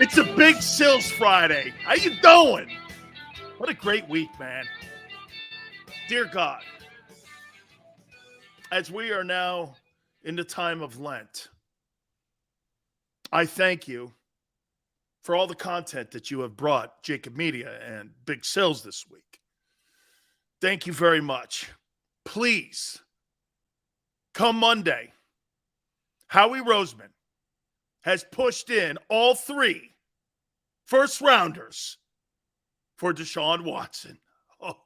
It's a Big Sills Friday. How you doing? What a great week, man. Dear God, as we are now in the time of Lent, I thank you for all the content that you have brought JAKIB Media and Big Sills this week. Thank you very much. Please, come Monday, Howie Roseman has pushed in all 3 first-rounders for Deshaun Watson. Oh,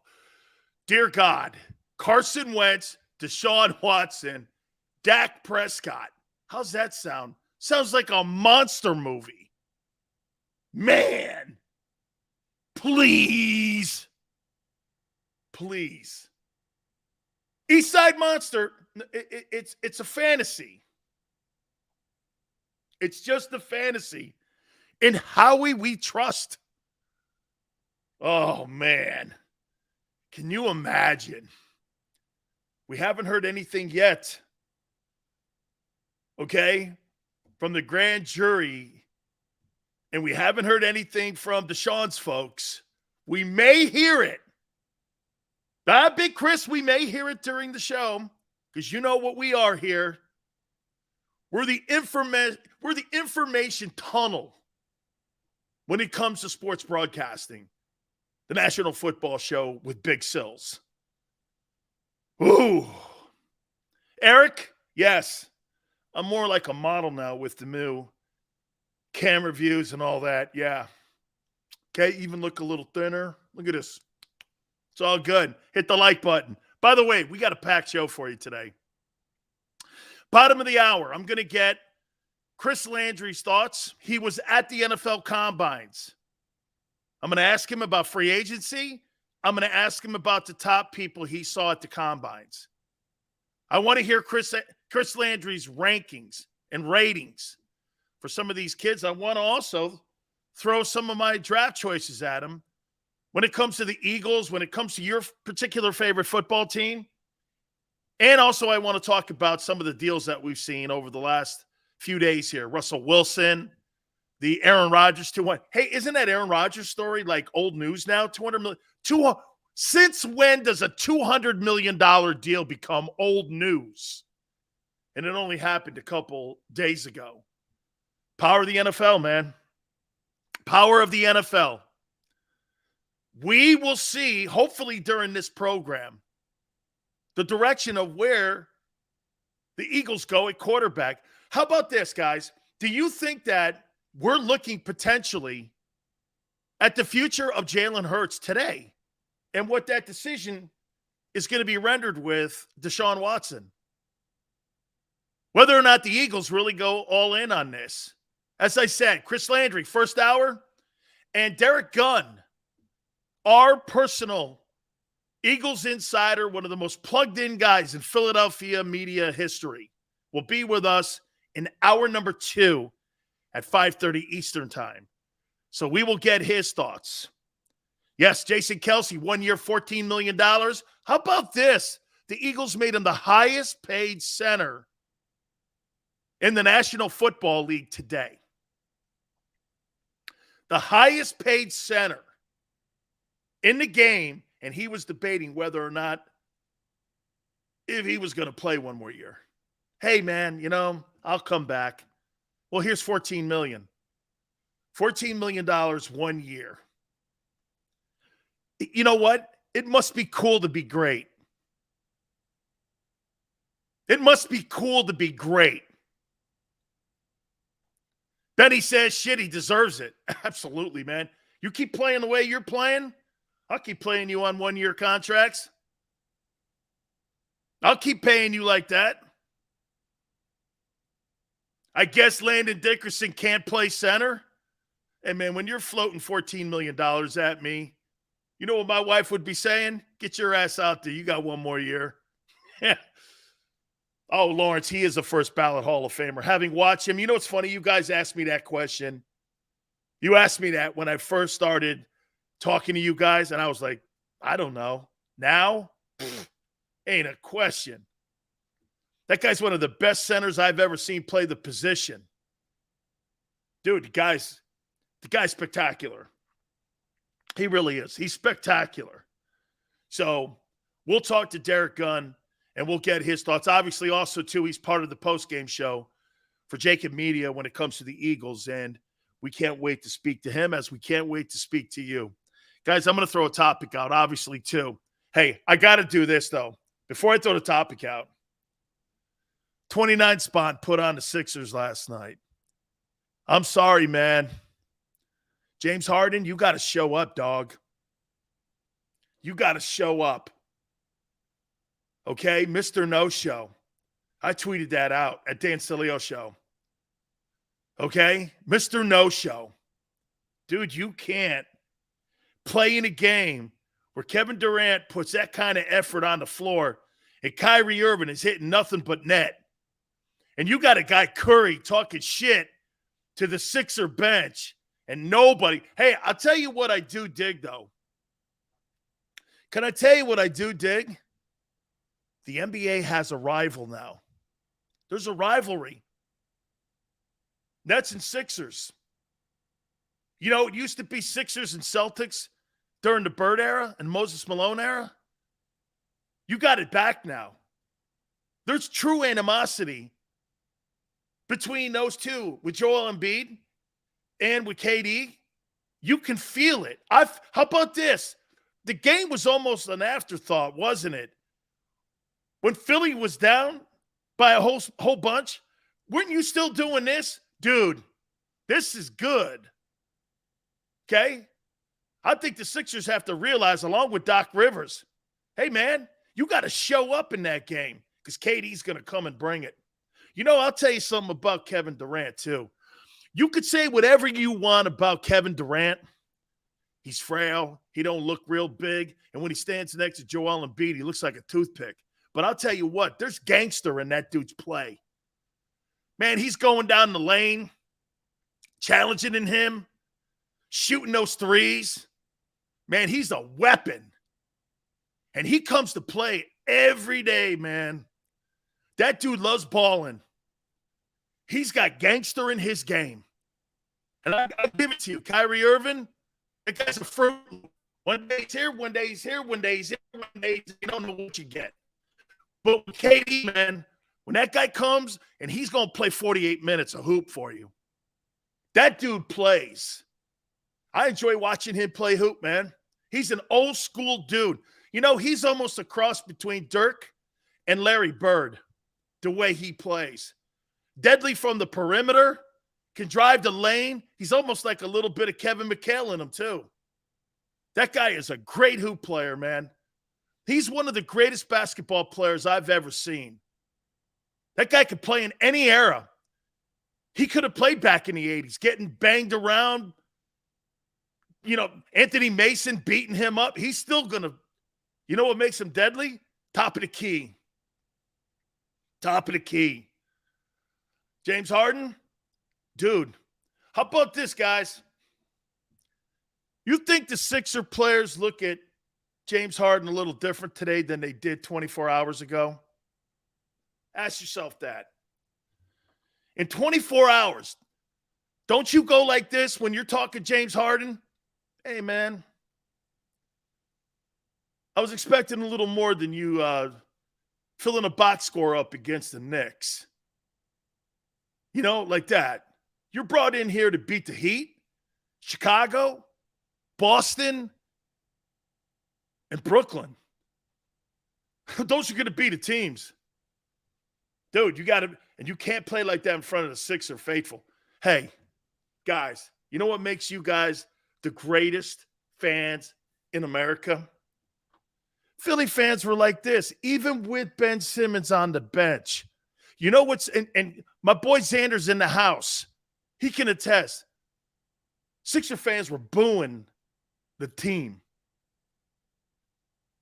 dear God. Carson Wentz, Deshaun Watson, Dak Prescott. How's that sound? Sounds like a monster movie. Man. Please. Please. Eastside Monster, it's a fantasy. It's just a fantasy. In Howie we trust. Oh, man. Can you imagine? We haven't heard anything yet, okay, from the grand jury, and we haven't heard anything from Deshaun's folks. We may hear it. Big Chris, we may hear it during the show, because you know what we are here. We're the information tunnel when it comes to sports broadcasting. The National Football Show with Big Sills. Ooh. Eric, yes. I'm more like a model now with the new camera views and all that. Yeah. Okay, even look a little thinner. Look at this. It's all good. Hit the like button. By the way, we got a packed show for you today. Bottom of the hour, I'm going to get Chris Landry's thoughts. He was at the NFL Combines. I'm going to ask him about free agency. I'm going to ask him about the top people he saw at the Combines. I want to hear Chris Landry's rankings and ratings for some of these kids. I want to also throw some of my draft choices at him when it comes to the Eagles, when it comes to your particular favorite football team. And also I want to talk about some of the deals that we've seen over the last few days here. Russell Wilson, the Aaron Rodgers 200. Hey, isn't that Aaron Rodgers story like old news now? 200 million. Since when does a $200 million deal become old news? And it only happened a couple days ago. Power of the NFL, man. Power of the NFL. We will see, hopefully during this program, the direction of where the Eagles go at quarterback. How about this, guys? Do you think that we're looking potentially at the future of Jalen Hurts today and what that decision is going to be rendered with Deshaun Watson? Whether or not the Eagles really go all in on this. As I said, Chris Landry, first hour, and Derek Gunn, our personal Eagles insider, one of the most plugged-in guys in Philadelphia media history, will be with us in hour number 2 at 5:30 Eastern time. So we will get his thoughts. Yes, Jason Kelce, 1 year, $14 million. How about this? The Eagles made him the highest paid center in the National Football League today. The highest paid center in the game. And he was debating whether or not if he was going to play one more year. Hey, man, I'll come back. Well, here's $14 million. $14 million 1 year. You know what? It must be cool to be great. It must be cool to be great. Benny says, shit, he deserves it. Absolutely, man. You keep playing the way you're playing, I'll keep playing you on 1 year contracts. I'll keep paying you like that. I guess Landon Dickerson can't play center. And, man, when you're floating $14 million at me, you know what my wife would be saying? Get your ass out there. You got 1 more year. Oh, Lawrence, he is a first ballot Hall of Famer. Having watched him, you know what's funny? You guys asked me that question. You asked me that when I first started talking to you guys, and I was like, I don't know. Now, ain't a question. That guy's one of the best centers I've ever seen play the position. Dude, guys, The guy's spectacular. He really is. He's spectacular. So we'll talk to Derek Gunn and we'll get his thoughts. Obviously, also, too, he's part of the post-game show for JAKIB Media when it comes to the Eagles, and we can't wait to speak to him as we can't wait to speak to you. Guys, I'm going to throw a topic out, obviously, too. Hey, I got to do this, though. Before I throw the topic out, 29 spot put on the Sixers last night. I'm sorry, man. James Harden, you got to show up, dog. You got to show up. Okay? Mr. No-Show. I tweeted that out at Dan Sileo Show. Okay? Mr. No-Show. Dude, you can't play in a game where Kevin Durant puts that kind of effort on the floor and Kyrie Irving is hitting nothing but net. And you got a guy, Curry, talking shit to the Sixer bench and nobody. Hey, I'll tell you what I do dig, though. Can I tell you what I do dig? The NBA has a rival now. There's a rivalry. Nets and Sixers. You know, it used to be Sixers and Celtics during the Bird era and Moses Malone era. You got it back now. There's true animosity between those two with Joel Embiid and with KD. You can feel it. How about this? The game was almost an afterthought, wasn't it? When Philly was down by a whole bunch, weren't you still doing this? Dude, this is good. Okay? I think the Sixers have to realize, along with Doc Rivers, hey, man, you got to show up in that game because KD's going to come and bring it. You know, I'll tell you something about Kevin Durant, too. You could say whatever you want about Kevin Durant. He's frail. He don't look real big. And when he stands next to Joel Embiid, he looks like a toothpick. But I'll tell you what, there's gangster in that dude's play. Man, he's going down the lane, challenging in him, shooting those threes. Man, he's a weapon. And he comes to play every day, man. That dude loves balling. He's got gangster in his game. And I'll give it to you. Kyrie Irving, that guy's a fruit. One day he's here, one day he's here, one day he's here, one day you don't know what you get. But with KD, man, when that guy comes and he's going to play 48 minutes of hoop for you, that dude plays. I enjoy watching him play hoop, man. He's an old school dude. You know, he's almost a cross between Dirk and Larry Bird, the way he plays. Deadly from the perimeter, can drive the lane. He's almost like a little bit of Kevin McHale in him, too. That guy is a great hoop player, man. He's one of the greatest basketball players I've ever seen. That guy could play in any era. He could have played back in the 80s, getting banged around. You know, Anthony Mason beating him up. He's still going to, you know what makes him deadly? Top of the key. Top of the key. James Harden, dude, how about this, guys? You think the Sixer players look at James Harden a little different today than they did 24 hours ago? Ask yourself that. In 24 hours, don't you go like this when you're talking James Harden? Hey, man, I was expecting a little more than you filling a box score up against the Knicks. You know, like that. You're brought in here to beat the Heat, Chicago, Boston, and Brooklyn. Those are going to be the teams. Dude, you got to, and you can't play like that in front of the Sixer faithful. Hey, guys, you know what makes you guys the greatest fans in America? Philly fans were like this, even with Ben Simmons on the bench. You know what's, and my boy Xander's in the house. He can attest. Sixer fans were booing the team.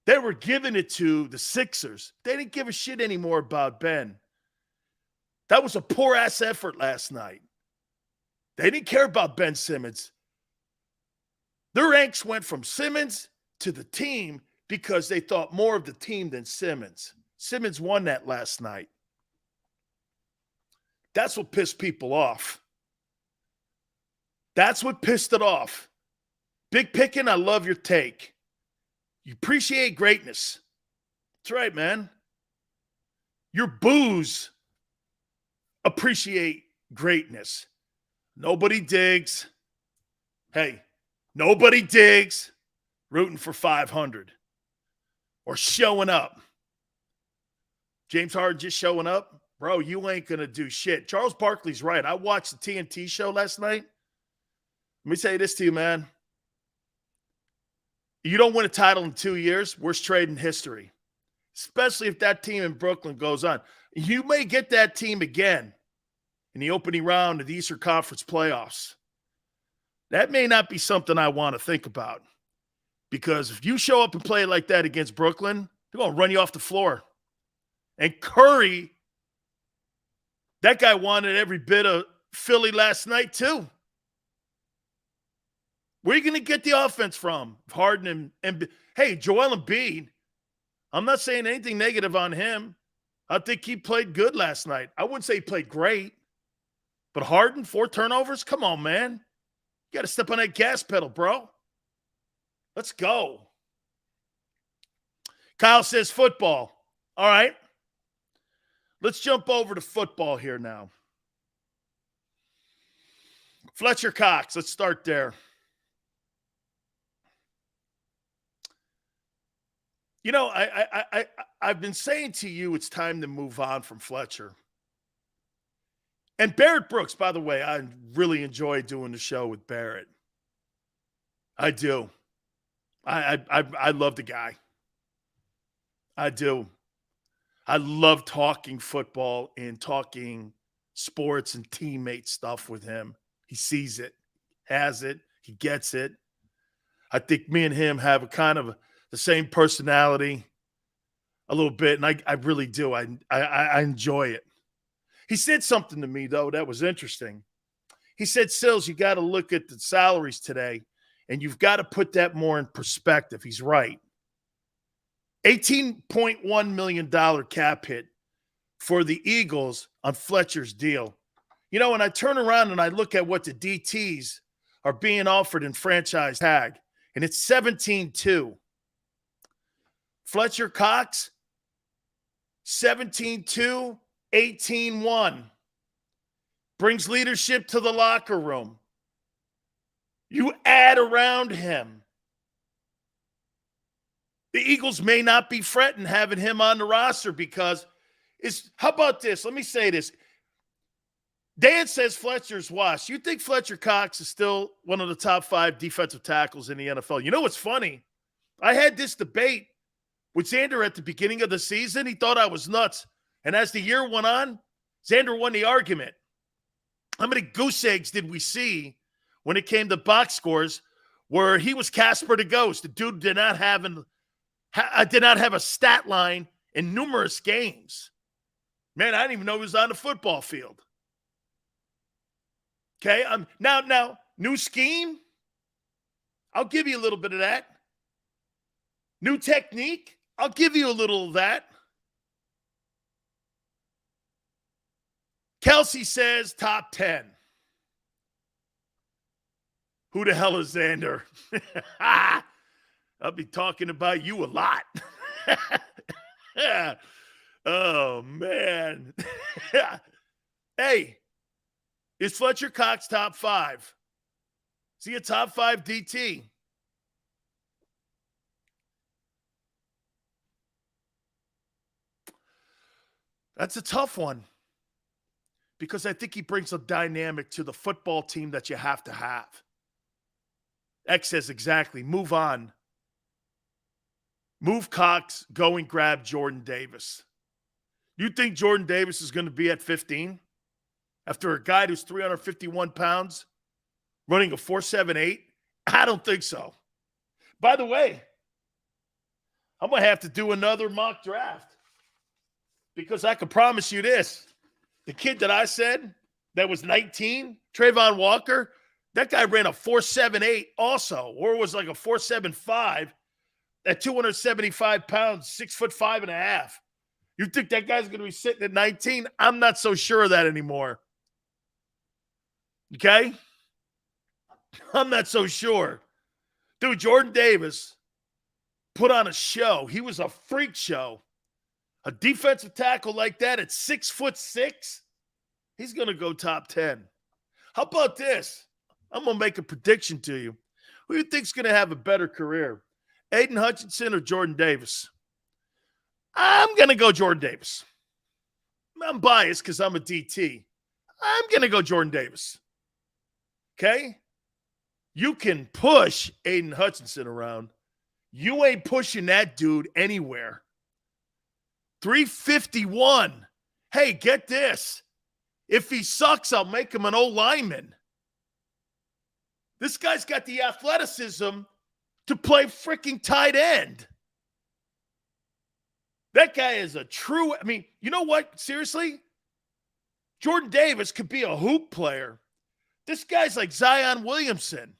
They were giving it to the Sixers. They didn't give a shit anymore about Ben. That was a poor-ass effort last night. They didn't care about Ben Simmons. Their ranks went from Simmons to the team because they thought more of the team than Simmons. Simmons won that last night. That's what pissed people off. That's what pissed it off. Big Pickin', I love your take. You appreciate greatness. That's right, man. Your boos appreciate greatness. Nobody digs. Hey, nobody digs rooting for 500 or showing up. James Harden just showing up. Bro, you ain't going to do shit. Charles Barkley's right. I watched the TNT show last night. Let me say this to you, man. You don't win a title in 2 years, worst trade in history. Especially if that team in Brooklyn goes on. You may get that team again in the opening round of the Eastern Conference playoffs. That may not be something I want to think about. Because if you show up and play like that against Brooklyn, they're going to run you off the floor. And Curry, that guy wanted every bit of Philly last night too. Where are you going to get the offense from? Harden and hey, Joel Embiid, I'm not saying anything negative on him. I think he played good last night. I wouldn't say he played great. But Harden, 4 turnovers? Come on, man. You got to step on that gas pedal, bro. Let's go. Kyle says football. All right. Let's jump over to football here now. Fletcher Cox, let's start there. You know, I've been saying to you it's time to move on from Fletcher. And Barrett Brooks, by the way, I really enjoy doing the show with Barrett. I do. I love the guy. I do. I love talking football and talking sports and teammate stuff with him. He sees it, has it, he gets it. I think me and him have a kind of the same personality a little bit, and I really do. I enjoy it. He said something to me, though, that was interesting. He said, Sills, you got to look at the salaries today, and you've got to put that more in perspective. He's right. $18.1 million cap hit for the Eagles on Fletcher's deal. You know, when I turn around and I look at what the DTs are being offered in franchise tag, and it's 17-2. Fletcher Cox, 17-2, 18-1. Brings leadership to the locker room. You add around him. The Eagles may not be fretting having him on the roster because how about this? Let me say this. Dan says Fletcher's washed. You think Fletcher Cox is still one of the top 5 defensive tackles in the NFL? You know what's funny? I had this debate with Xander at the beginning of the season. He thought I was nuts. And as the year went on, Xander won the argument. How many goose eggs did we see when it came to box scores where he was Casper the Ghost? The dude did not have a stat line in numerous games. Man, I didn't even know he was on the football field. Okay, now, new scheme, I'll give you a little bit of that. New technique, I'll give you a little of that. Kelsey says top 10. Who the hell is Xander? I'll be talking about you a lot. Oh, man. Hey, is Fletcher Cox top 5? Is he a top 5 DT? That's a tough one because I think he brings a dynamic to the football team that you have to have. X says exactly. Move on. Move Cox. Go and grab Jordan Davis. You think Jordan Davis is going to be at 15? After a guy who's 351 pounds running a 4.78? I don't think so. By the way, I'm going to have to do another mock draft because I can promise you this. The kid that I said that was 19, Trayvon Walker, that guy ran a 4.78 also, or it was like a 4.75 at 275 pounds, 6'5.5". You think that guy's going to be sitting at 19? I'm not so sure of that anymore. Okay? I'm not so sure. Dude, Jordan Davis put on a show. He was a freak show. A defensive tackle like that at 6'6", he's going to go top 10. How about this? I'm going to make a prediction to you. Who do you think's going to have a better career? Aiden Hutchinson or Jordan Davis? I'm going to go Jordan Davis. I'm biased because I'm a DT. I'm going to go Jordan Davis. Okay? You can push Aiden Hutchinson around. You ain't pushing that dude anywhere. 351. Hey, get this. If he sucks, I'll make him an O-lineman. This guy's got the athleticism to play freaking tight end. That guy is a true, I mean, you know what? Seriously? Jordan Davis could be a hoop player. This guy's like Zion Williamson.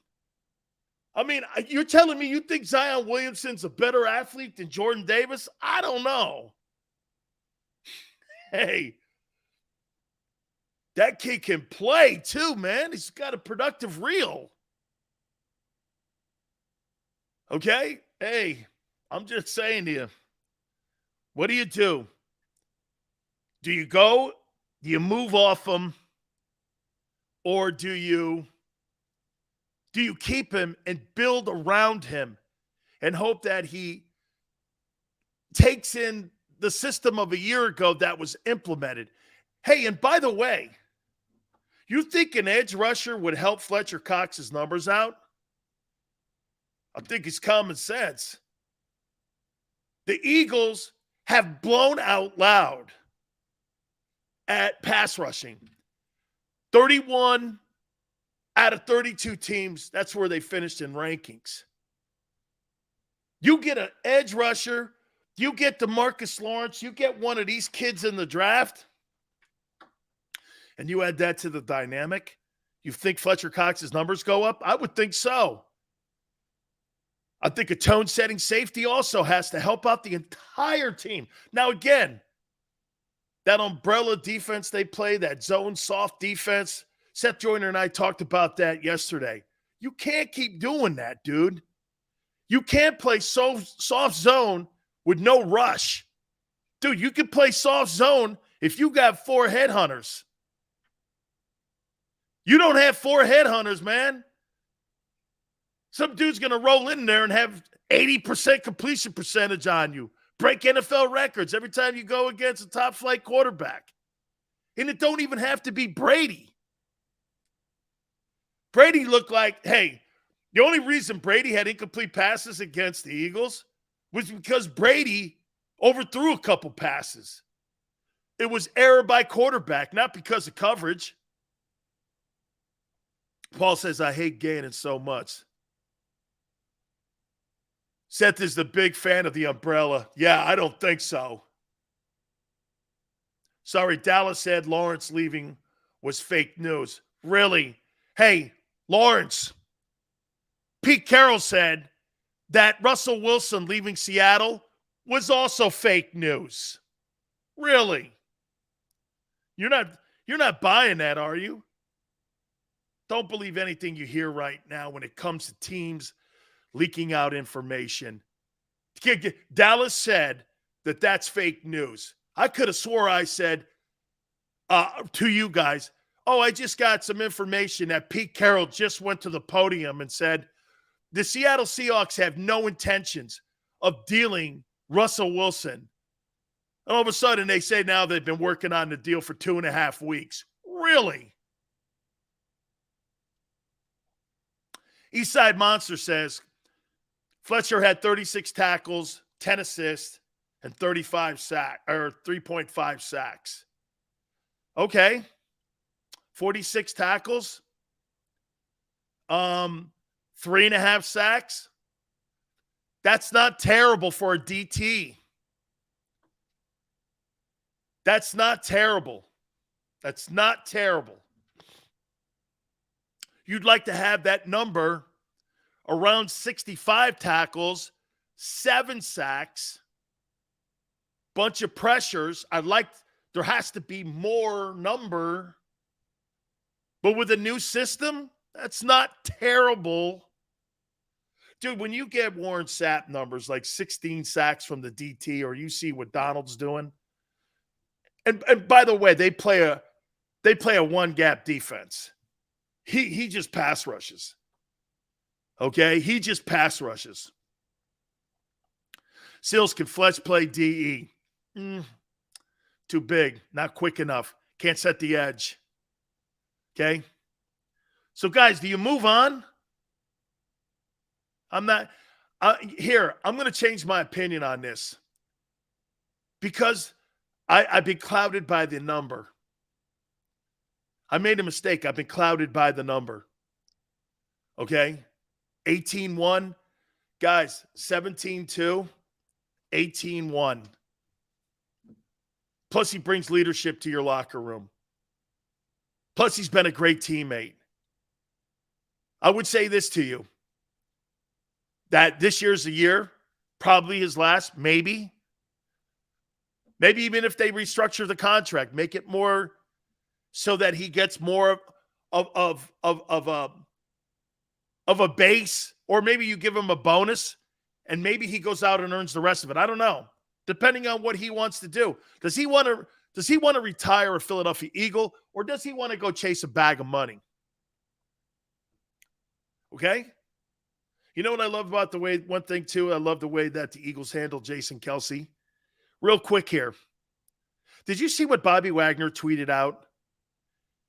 I mean, you're telling me you think Zion Williamson's a better athlete than Jordan Davis? I don't know. Hey, that kid can play too, man. He's got a productive reel. Okay? Hey, I'm just saying to you, what do you do? Do you go? Do you move off him? Or do you keep him and build around him and hope that he takes in the system of a year ago that was implemented? Hey, and by the way, you think an edge rusher would help Fletcher Cox's numbers out? I think it's common sense. The Eagles have blown out loud at pass rushing. 31 out of 32 teams, that's where they finished in rankings. You get an edge rusher, you get DeMarcus Lawrence, you get one of these kids in the draft, and you add that to the dynamic, you think Fletcher Cox's numbers go up? I would think so. I think a tone-setting safety also has to help out the entire team. Now, again, that umbrella defense they play, that zone soft defense, Seth Joyner and I talked about that yesterday. You can't keep doing that, dude. You can't play soft zone with no rush. Dude, you can play soft zone if you got 4 headhunters. You don't have 4 headhunters, man. Some dude's going to roll in there and have 80% completion percentage on you. Break NFL records every time you go against a top-flight quarterback. And it don't even have to be Brady. Brady looked like, hey, the only reason Brady had incomplete passes against the Eagles was because Brady overthrew a couple passes. It was error by quarterback, not because of coverage. Paul says, I hate Gannon so much. Seth is the big fan of the umbrella. Yeah, I don't think so. Sorry, Dallas said Lawrence leaving was fake news. Really? Hey, Lawrence. Pete Carroll said that Russell Wilson leaving Seattle was also fake news. Really? You're not buying that, are you? Don't believe anything you hear right now when it comes to teams leaking out information. Dallas said that that's fake news. I could have swore I said to you guys, oh, I just got some information that Pete Carroll just went to the podium and said the Seattle Seahawks have no intentions of dealing Russell Wilson. And all of a sudden they say now they've been working on the deal for 2.5 weeks. Really? Eastside Monster says, Fletcher had 36 tackles, 10 assists, and 3.5 sacks. Okay. 46 tackles. 3.5 sacks. That's not terrible for a DT. That's not terrible. That's not terrible. You'd like to have that number around 65 tackles, 7 sacks, bunch of pressures. There has to be more number. But with a new system, That's not terrible. Dude, when you get Warren Sapp numbers like 16 sacks from the DT, or you see what Donald's doing, and by the way, they play a one-gap defense. He just pass rushes. Okay? He just pass rushes. Seals can flex play DE. Too big. Not quick enough. Can't set the edge. Okay? So, guys, do you move on? I'm not here. I'm going to change my opinion on this because I've been clouded by the number. I made a mistake. I've been clouded by the number. Okay? 18-1. Guys, 17-2, 18-1. Plus, he brings leadership to your locker room. Plus, he's been a great teammate. I would say this to you, that this year's the year, probably his last, maybe. Maybe even if they restructure the contract, make it more so that he gets more of a base, or maybe you give him a bonus and maybe he goes out and earns the rest of it. I don't know. Depending on what he wants to do. Does he want to retire a Philadelphia Eagle, or does he want to go chase a bag of money? Okay? You know what I love about one thing too? I love the way that the Eagles handle Jason Kelce. Real quick here. Did you see what Bobby Wagner tweeted out?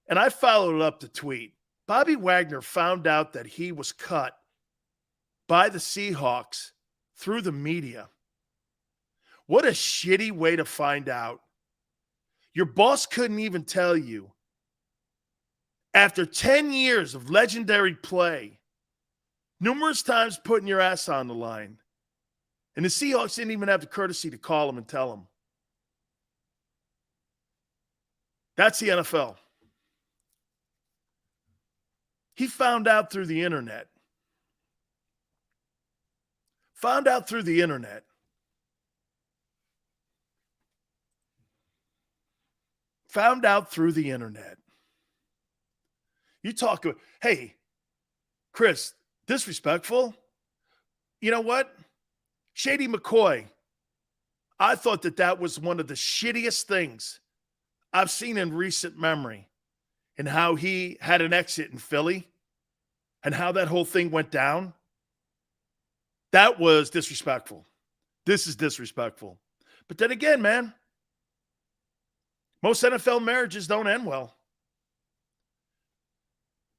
And I followed up the tweet. Bobby Wagner found out that he was cut by the Seahawks through the media. What a shitty way to find out. Your boss couldn't even tell you. After 10 years of legendary play, numerous times putting your ass on the line, and the Seahawks didn't even have the courtesy to call him and tell him. That's the NFL. He found out through the internet. Found out through the internet. Found out through the internet. You talk, hey, Chris, disrespectful? You know what? Shady McCoy, I thought that was one of the shittiest things I've seen in recent memory, and how he had an exit in Philly and how that whole thing went down. That was disrespectful. This is disrespectful. But then again, man, most NFL marriages don't end well.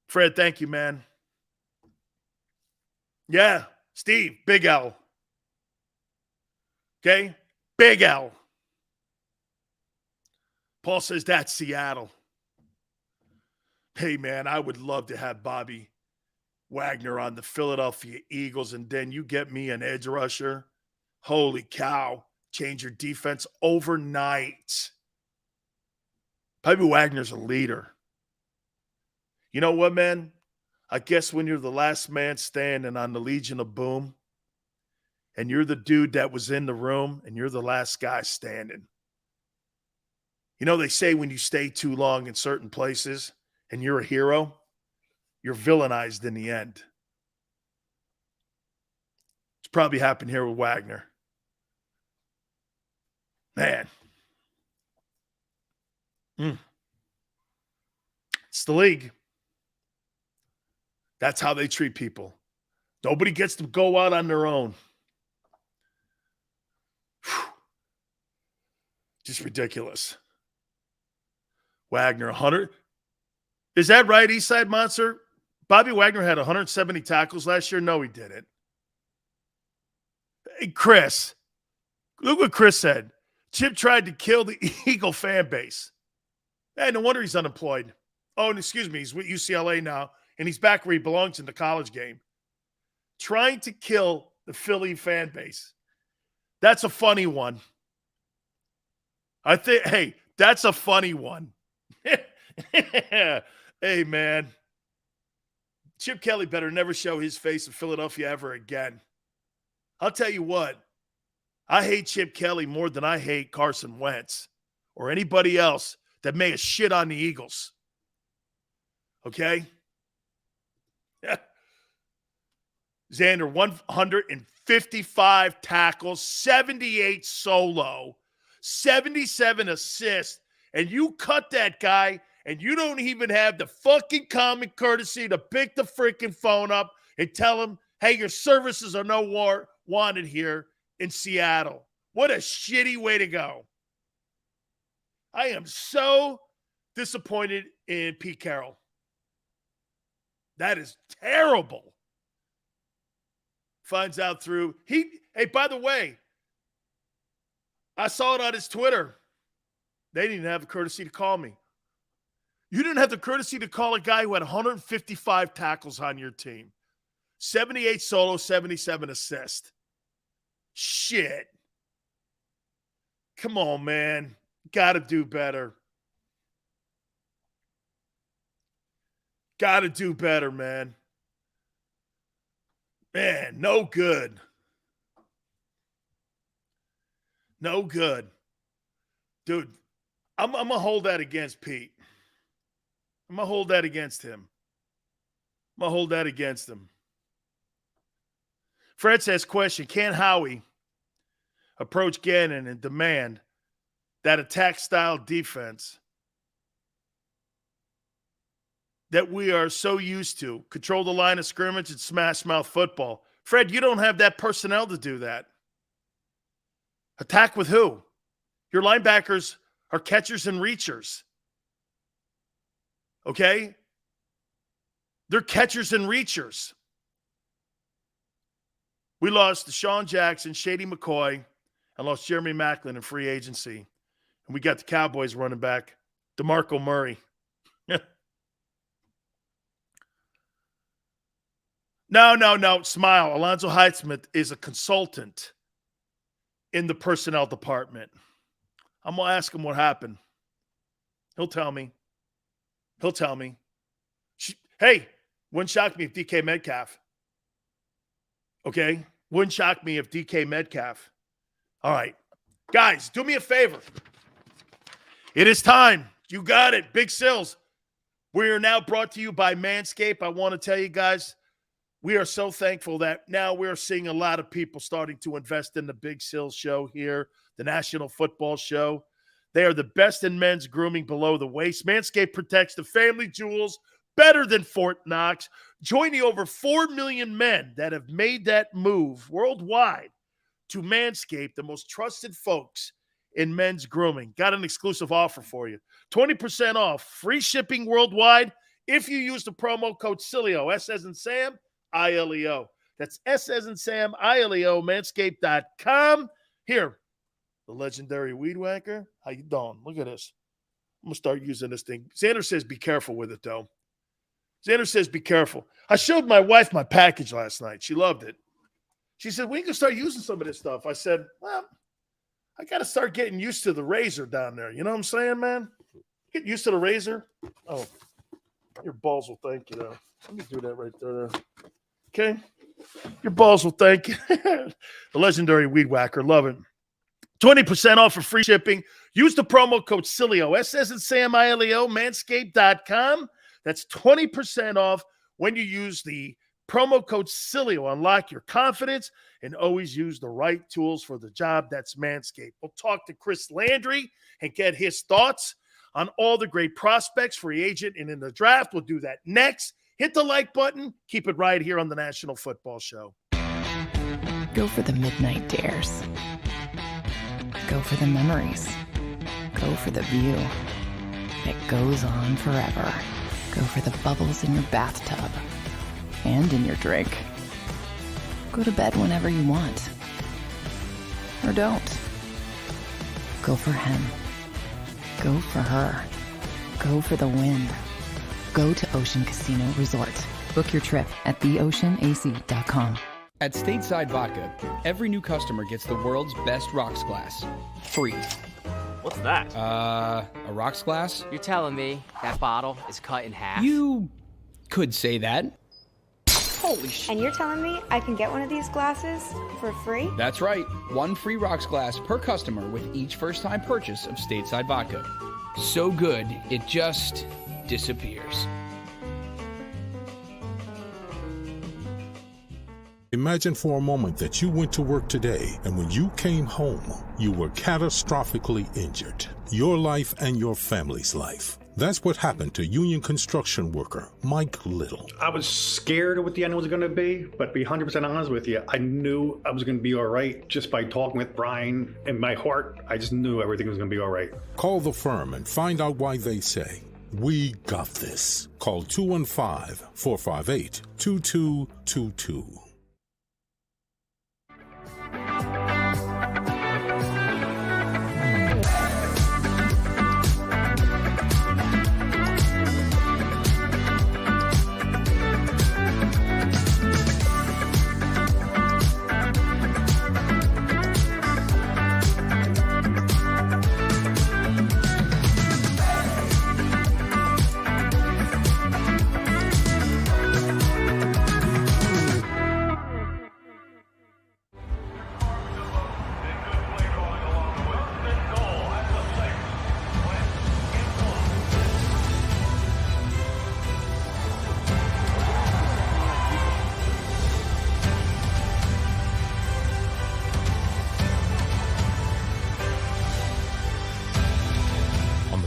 Fred, thank you, man. Yeah, Steve, Big L. Okay? Big L. Paul says that's Seattle. Hey, man, I would love to have Bobby Wagner on the Philadelphia Eagles, and then you get me an edge rusher. Holy cow. Change your defense overnight. Bobby Wagner's a leader. You know what, man? I guess when you're the last man standing on the Legion of Boom, and you're the dude that was in the room, and you're the last guy standing. You know, they say when you stay too long in certain places and you're a hero, you're villainized in the end. It's probably happened here with Wagner. Man. It's the league. That's how they treat people. Nobody gets to go out on their own. Whew. Just ridiculous. Wagner, 100. Is that right, Eastside Monster? Bobby Wagner had 170 tackles last year? No, he didn't. Hey, Chris. Look what Chris said. Chip tried to kill the Eagle fan base. Hey, no wonder he's unemployed. Oh, and excuse me, he's with UCLA now, and he's back where he belongs in the college game. Trying to kill the Philly fan base. That's a funny one. Hey, that's a funny one. Hey, man. Chip Kelly better never show his face in Philadelphia ever again. I'll tell you what. I hate Chip Kelly more than I hate Carson Wentz or anybody else that may have shit on the Eagles. Okay? Xander, 155 tackles, 78 solo, 77 assists, and you cut that guy, and you don't even have the fucking common courtesy to pick the freaking phone up and tell him, hey, your services are no wanted here in Seattle. What a shitty way to go. I am so disappointed in Pete Carroll. That is terrible. Finds out through hey, by the way, I saw it on his Twitter. They didn't have the courtesy to call me. You didn't have the courtesy to call a guy who had 155 tackles on your team. 78 solo, 77 assists. Shit. Come on, man. Got to do better. Got to do better, man. Man, no good. No good. Dude, I'm going to hold that against Pete. I'm going to hold that against him. I'm going to hold that against him. Fred says, question, can Howie approach Gannon and demand that attack-style defense that we are so used to, control the line of scrimmage and smash-mouth football? Fred, you don't have that personnel to do that. Attack with who? Your linebackers are catchers and reachers. Okay? They're catchers and reachers. We lost Deshaun Jackson, Shady McCoy, and lost Jeremy Maclin in free agency. And we got the Cowboys running back, DeMarco Murray. No. Smile. Alonzo Highsmith is a consultant in the personnel department. I'm going to ask him what happened. He'll tell me. Hey, wouldn't shock me if DK Metcalf. Okay? Wouldn't shock me if DK Metcalf. All right. Guys, do me a favor. It is time. You got it. Big Sills. We are now brought to you by Manscape. I want to tell you guys, we are so thankful that now we're seeing a lot of people starting to invest in the Big Sills show here, the National Football Show. They are the best in men's grooming below the waist. Manscaped protects the family jewels better than Fort Knox. Join the over 4 million men that have made that move worldwide to Manscaped, the most trusted folks in men's grooming. Got an exclusive offer for you. 20% off, free shipping worldwide if you use the promo code Sileo, S as in Sam, I-L-E-O. That's S as in Sam, I-L-E-O, manscaped.com. Here, the legendary Weed Whacker. How you doing? Look at this. I'm going to start using this thing. Xander says be careful with it, though. Xander says be careful. I showed my wife my package last night. She loved it. She said, when you can start using some of this stuff? I said, well, I got to start getting used to the razor down there. You know what I'm saying, man? Get used to the razor. Oh, your balls will thank you, though. Let me do that right there. Okay? Your balls will thank you. The legendary Weed Whacker. Love it. 20% off for free shipping. Use the promo code Sileo, S as in Sam, I-L-E-O, manscaped.com. That's 20% off when you use the promo code Sileo. Unlock your confidence and always use the right tools for the job. That's Manscaped. We'll talk to Chris Landry and get his thoughts on all the great prospects, free agent, and in the draft. We'll do that next. Hit the like button. Keep it right here on the National Football Show. Go for the midnight dares. Go for the memories. Go for the view. It goes on forever. Go for the bubbles in your bathtub and in your drink. Go to bed whenever you want. Or don't. Go for him. Go for her. Go for the win. Go to Ocean Casino Resort. Book your trip at theoceanac.com. At Stateside Vodka, every new customer gets the world's best rocks glass. Free. What's that? A rocks glass? You're telling me that bottle is cut in half? You could say that. Holy shit. And you're telling me I can get one of these glasses for free? That's right. One free rocks glass per customer with each first-time purchase of Stateside Vodka. So good, it just disappears. Imagine for a moment that you went to work today and when you came home, you were catastrophically injured. Your life and your family's life. That's what happened to union construction worker Mike Little. I was scared of what the end was going to be, but to be 100% honest with you, I knew I was going to be all right just by talking with Brian. In my heart, I just knew everything was going to be all right. Call the firm and find out why they say, "We got this." Call 215-458-2222.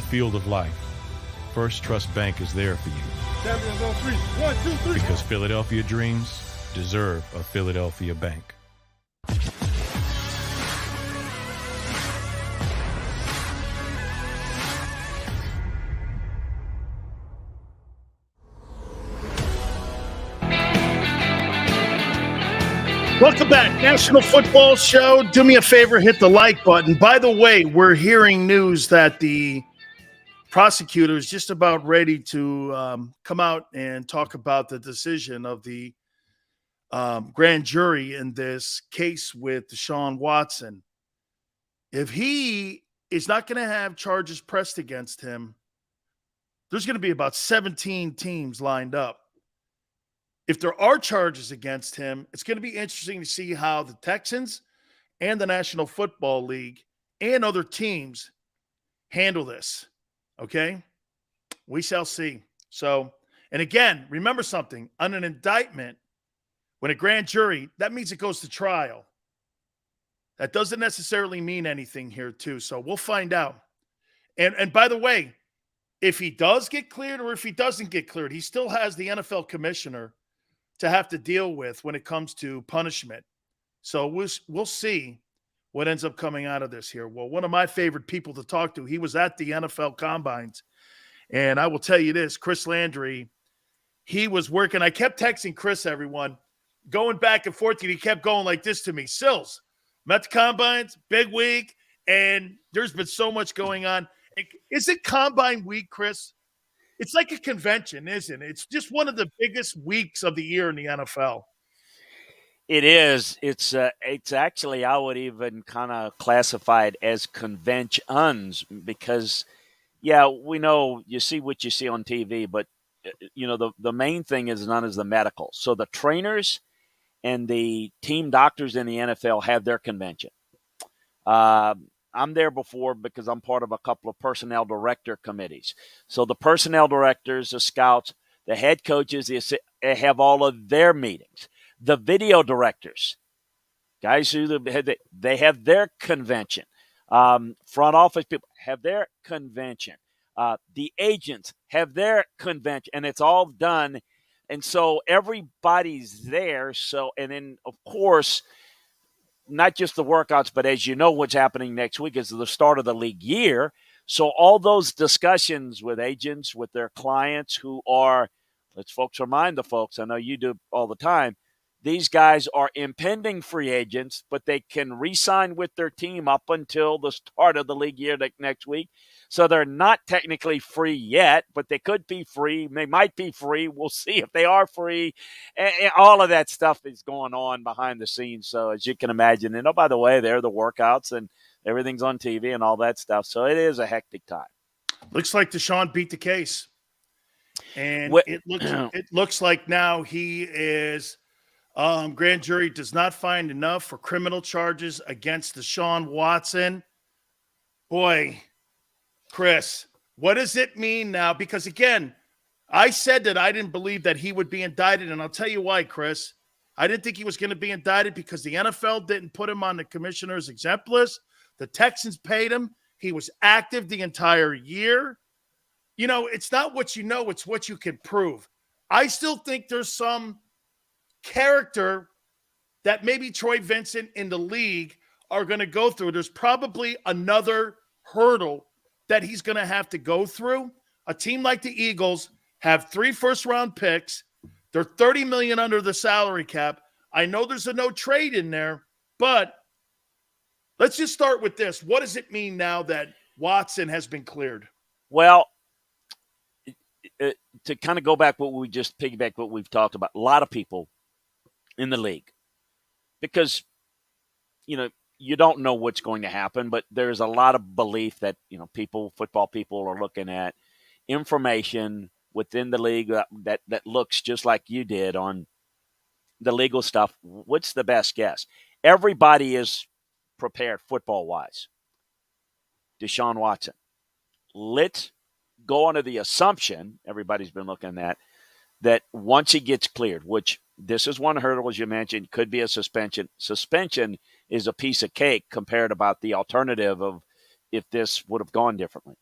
Field of life, First Trust Bank is there for you. Champions on three. 1, 2, 3. Because Philadelphia dreams deserve a Philadelphia bank. Welcome back. National Football Show. Do me a favor, hit the like button. By the way, we're hearing news that the prosecutor is just about ready to come out and talk about the decision of the grand jury in this case with Deshaun Watson. If he is not going to have charges pressed against him, there's going to be about 17 teams lined up. If there are charges against him, it's going to be interesting to see how the Texans and the National Football League and other teams handle this. Okay? We shall see. So, and again, remember something. On an indictment, when a grand jury, that means it goes to trial. That doesn't necessarily mean anything here, too. So we'll find out. And by the way, if he does get cleared or if he doesn't get cleared, he still has the NFL commissioner to have to deal with when it comes to punishment. So we'll see what ends up coming out of this here. Well, one of my favorite people to talk to, he was at the NFL Combines. And I will tell you this, Chris Landry, he was working. I kept texting Chris, everyone, going back and forth. And he kept going like this to me. Sills, I'm at the Combines, big week, and there's been so much going on. Is it Combine week, Chris? It's like a convention, isn't it? It's just one of the biggest weeks of the year in the NFL. It is. It's actually, I would even kind of classify it as conventions because, yeah, we know you see what you see on TV, but, you know, the main thing is known as the medical. So the trainers and the team doctors in the NFL have their convention. I'm there before because I'm part of a couple of personnel director committees. So the personnel directors, the scouts, the head coaches, they have all of their meetings. The video directors, guys who they have their convention. Front office people have their convention. The agents have their convention, and it's all done. And so everybody's there. So, and then of course, not just the workouts, but as you know, what's happening next week is the start of the league year. So all those discussions with agents, with their clients who are, let's folks remind the folks, I know you do all the time, these guys are impending free agents, but they can re-sign with their team up until the start of the league year next week. So they're not technically free yet, but they could be free. They might be free. We'll see if they are free. And all of that stuff is going on behind the scenes. So as you can imagine, and oh, by the way, there are the workouts and everything's on TV and all that stuff. So it is a hectic time. Looks like Deshaun beat the case. And it looks like now he is grand jury does not find enough for criminal charges against Deshaun Watson. Boy, Chris, what does it mean now? Because, again, I said that I didn't believe that he would be indicted, and I'll tell you why, Chris. I didn't think he was going to be indicted because the NFL didn't put him on the commissioner's exempt list. The Texans paid him. He was active the entire year. You know, it's not what you know, it's what you can prove. I still think there's some character that maybe Troy Vincent in the league are going to go through. There's probably another hurdle that he's going to have to go through. A team like the Eagles have 3 first-round picks. They're $30 million under the salary cap. I know there's a no trade in there, but let's just start with this. What does it mean now that Watson has been cleared? Well, to kind of go back what we just piggyback what we've talked about, a lot of people in the league, because, you know, you don't know what's going to happen, but there's a lot of belief that, you know, football people are looking at information within the league that looks just like you did on the legal stuff. What's the best guess? Everybody is prepared football-wise. Deshaun Watson. Let's go under the assumption, everybody's been looking at, that once he gets cleared, which this is one hurdle, as you mentioned, could be a suspension. Suspension is a piece of cake compared about the alternative of if this would have gone differently.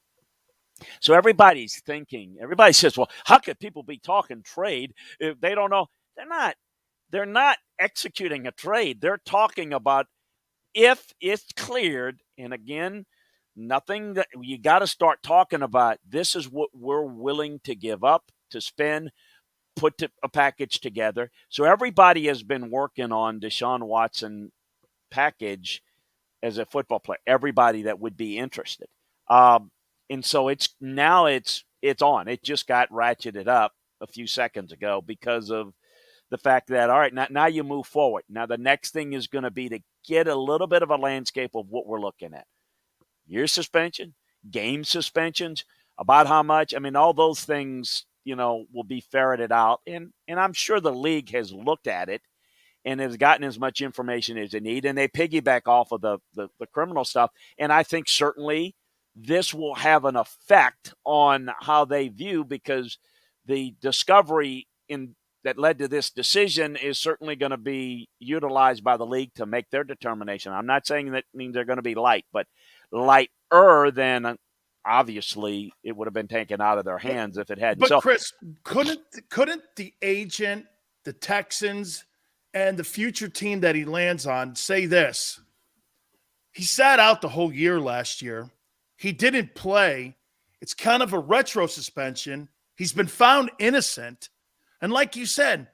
So everybody's thinking, everybody says, well, how could people be talking trade if they don't know? They're not executing a trade. They're talking about if it's cleared, and again, nothing that you got to start talking about. This is what we're willing to give up to spend, put a package together. So everybody has been working on Deshaun Watson package as a football player. Everybody that would be interested. And so it's on. It just got ratcheted up a few seconds ago because of the fact that, all right, now you move forward. Now the next thing is going to be to get a little bit of a landscape of what we're looking at. Year suspension, game suspensions, about how much. I mean, all those things, you know, will be ferreted out. And I'm sure the league has looked at it and has gotten as much information as they need. And they piggyback off of the criminal stuff. And I think certainly this will have an effect on how they view, because the discovery that led to this decision is certainly going to be utilized by the league to make their determination. I'm not saying that means they're going to be light, but lighter than obviously it would have been taken out of their hands if it hadn't. But so, Chris, couldn't the agent, the Texans, and the future team that he lands on say this? He sat out the whole year last year. He didn't play. It's kind of a retro suspension. He's been found innocent. And like you said,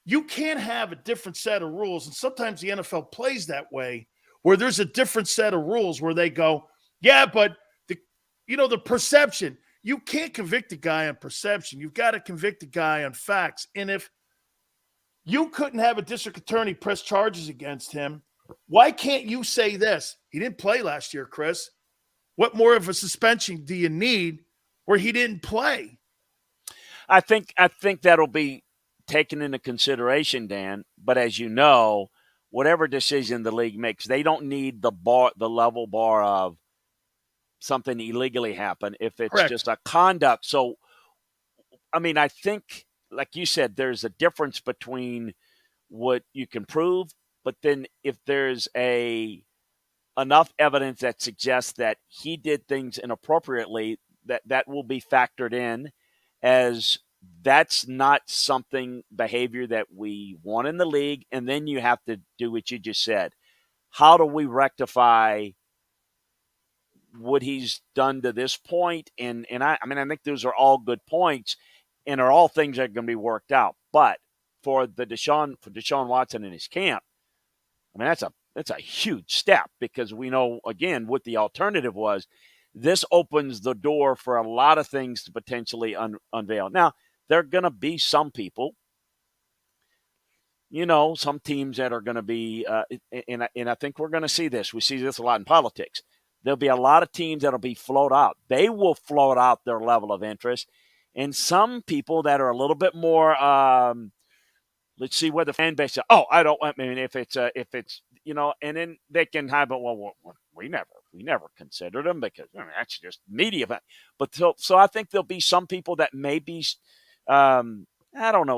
you can't have a different set of rules. And sometimes the NFL plays that way, where there's a different set of rules where they go, yeah, but the perception, you can't convict a guy on perception. You've got to convict a guy on facts. And if you couldn't have a district attorney press charges against him, why can't you say this? He didn't play last year, Chris. What more of a suspension do you need where he didn't play? I think that'll be taken into consideration, Dan. But as you know, whatever decision the league makes, they don't need the level bar of something illegally happened if it's Correct. just a conduct. So, I mean, I think, like you said, there's a difference between what you can prove, but then if there's enough evidence that suggests that he did things inappropriately, that will be factored in, as that's not behavior that we want in the league. And then you have to do what you just said. How do we rectify what he's done to this point? And I think those are all good points and are all things that are going to be worked out. But for Deshaun Watson and his camp, I mean, that's a huge step, because we know, again, what the alternative was. This opens the door for a lot of things to potentially unveil. Now, there are going to be some people, some teams that are going to be, and I think we're going to see this. We see this a lot in politics. There'll be a lot of teams that'll be float out. They will float out their level of interest. And some people that are a little bit more, let's see where the fan base is. Oh, if it's, and then they can have it. Well, we never considered them, because that's just media. But so I think there'll be some people that may be,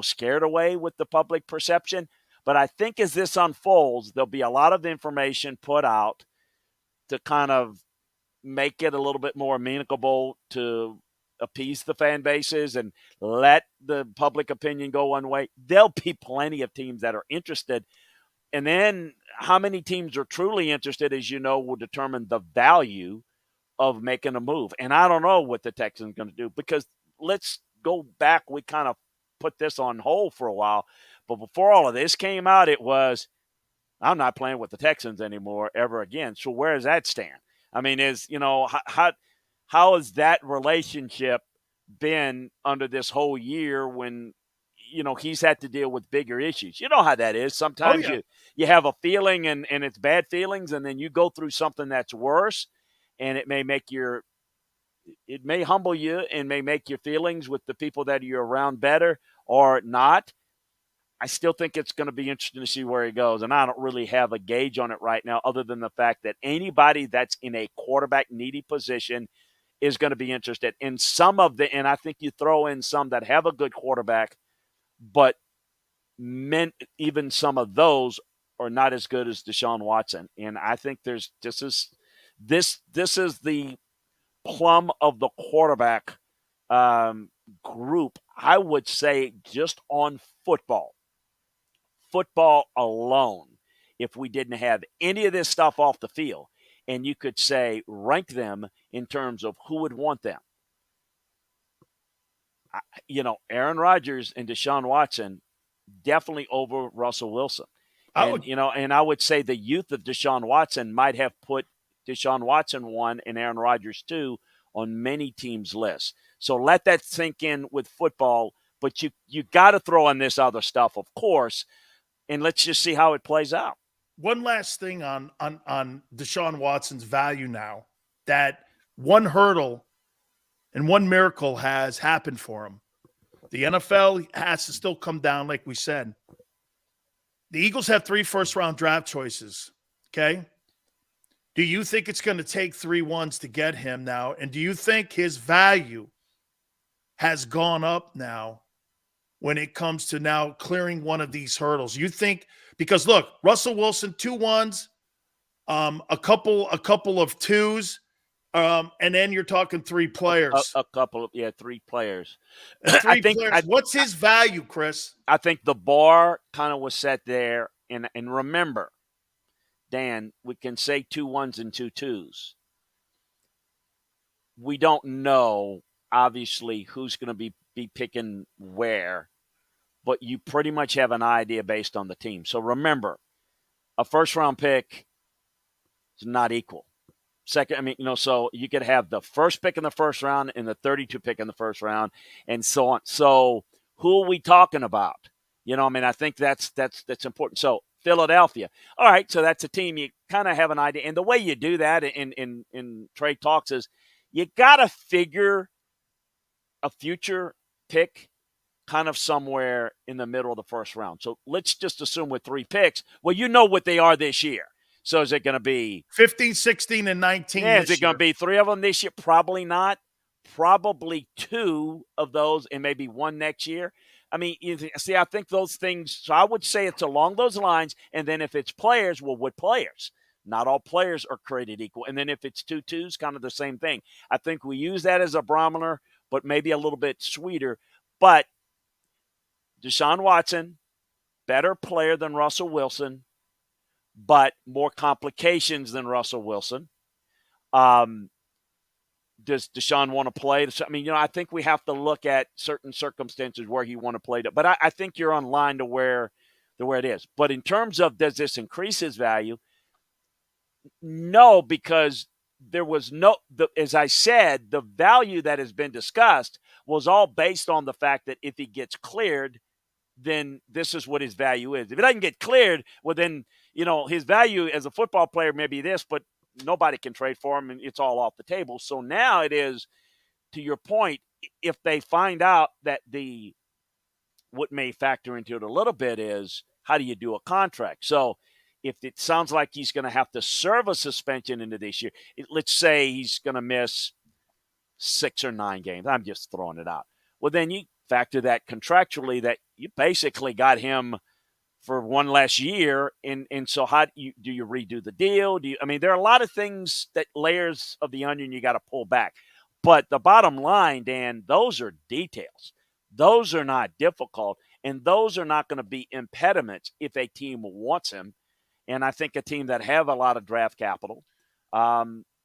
scared away with the public perception. But I think as this unfolds, there'll be a lot of information put out to kind of make it a little bit more amenable to appease the fan bases and let the public opinion go one way. There'll be plenty of teams that are interested. And then how many teams are truly interested, as you know, will determine the value of making a move. And I don't know what the Texans are going to do, because let's go back. We kind of put this on hold for a while. But before all of this came out, it was, I'm not playing with the Texans anymore ever again. So where does that stand? I mean, how has that relationship been under this whole year when, he's had to deal with bigger issues? You know how that is. Sometimes you have a feeling and it's bad feelings, and then you go through something that's worse, and it may humble you and may make your feelings with the people that you're around better or not. I still think it's going to be interesting to see where he goes, and I don't really have a gauge on it right now, other than the fact that anybody that's in a quarterback-needy position is going to be interested in and I think you throw in some that have a good quarterback, but even some of those are not as good as Deshaun Watson. And I think this is the plum of the quarterback group, I would say, just on football alone, if we didn't have any of this stuff off the field, and you could say rank them in terms of who would want them. Aaron Rodgers and Deshaun Watson definitely over Russell Wilson. And I would say the youth of Deshaun Watson might have put Deshaun Watson 1 and Aaron Rodgers 2 on many teams' lists. So let that sink in with football, but you got to throw in this other stuff, of course, and let's just see how it plays out. One last thing on Deshaun Watson's value now, that one hurdle and one miracle has happened for him. The NFL has to still come down, like we said. The Eagles have 3 first-round draft choices, okay? Do you think it's going to take 3 ones to get him now? And do you think his value has gone up now when it comes to now clearing one of these hurdles? You think, because look, Russell Wilson, 2 ones, a couple of 2s, and then you're talking 3 players. A couple of 3 players. 3 players. What's his value, Chris? I think the bar kind of was set there. And remember, Dan, we can say 2 1s and 2 2s. We don't know, obviously, who's going to be picking where, but you pretty much have an idea based on the team. So remember, a first-round pick is not equal. Second, so you could have the first pick in the first round and the 32 pick in the first round and so on. So who are we talking about? I think that's important. So Philadelphia. All right, so that's a team you kind of have an idea. And the way you do that in trade talks is you got to figure a future pick kind of somewhere in the middle of the first round. So let's just assume with 3 picks, well, you know what they are this year. So is it going to be 15, 16, and 19? Yeah, is it going to be 3 of them this year? Probably not. Probably 2 of those and maybe 1 next year. I think those things, so I would say it's along those lines. And then if it's players, well, what players? Not all players are created equal. And then if it's 2 2s, kind of the same thing. I think we use that as a barometer, but maybe a little bit sweeter. But Deshaun Watson, better player than Russell Wilson, but more complications than Russell Wilson. Does Deshaun want to play? I think we have to look at certain circumstances where he want to play. But I think you're on line to where it is. But in terms of does this increase his value? No, because there was as I said, the value that has been discussed was all based on the fact that if he gets cleared, then this is what his value is. If it doesn't get cleared, well, then, his value as a football player may be this, but nobody can trade for him, and it's all off the table. So now it is, to your point, if they find out that what may factor into it a little bit is how do you do a contract? So if it sounds like he's going to have to serve a suspension into this year, let's say he's going to miss 6 or 9 games. I'm just throwing it out. Well, then you factor that contractually that you basically got him for one less year. And so how do you redo the deal? There are a lot of things, that layers of the onion you got to pull back. But the bottom line, Dan, those are details. Those are not difficult, and those are not going to be impediments if a team wants him. And I think a team that have a lot of draft capital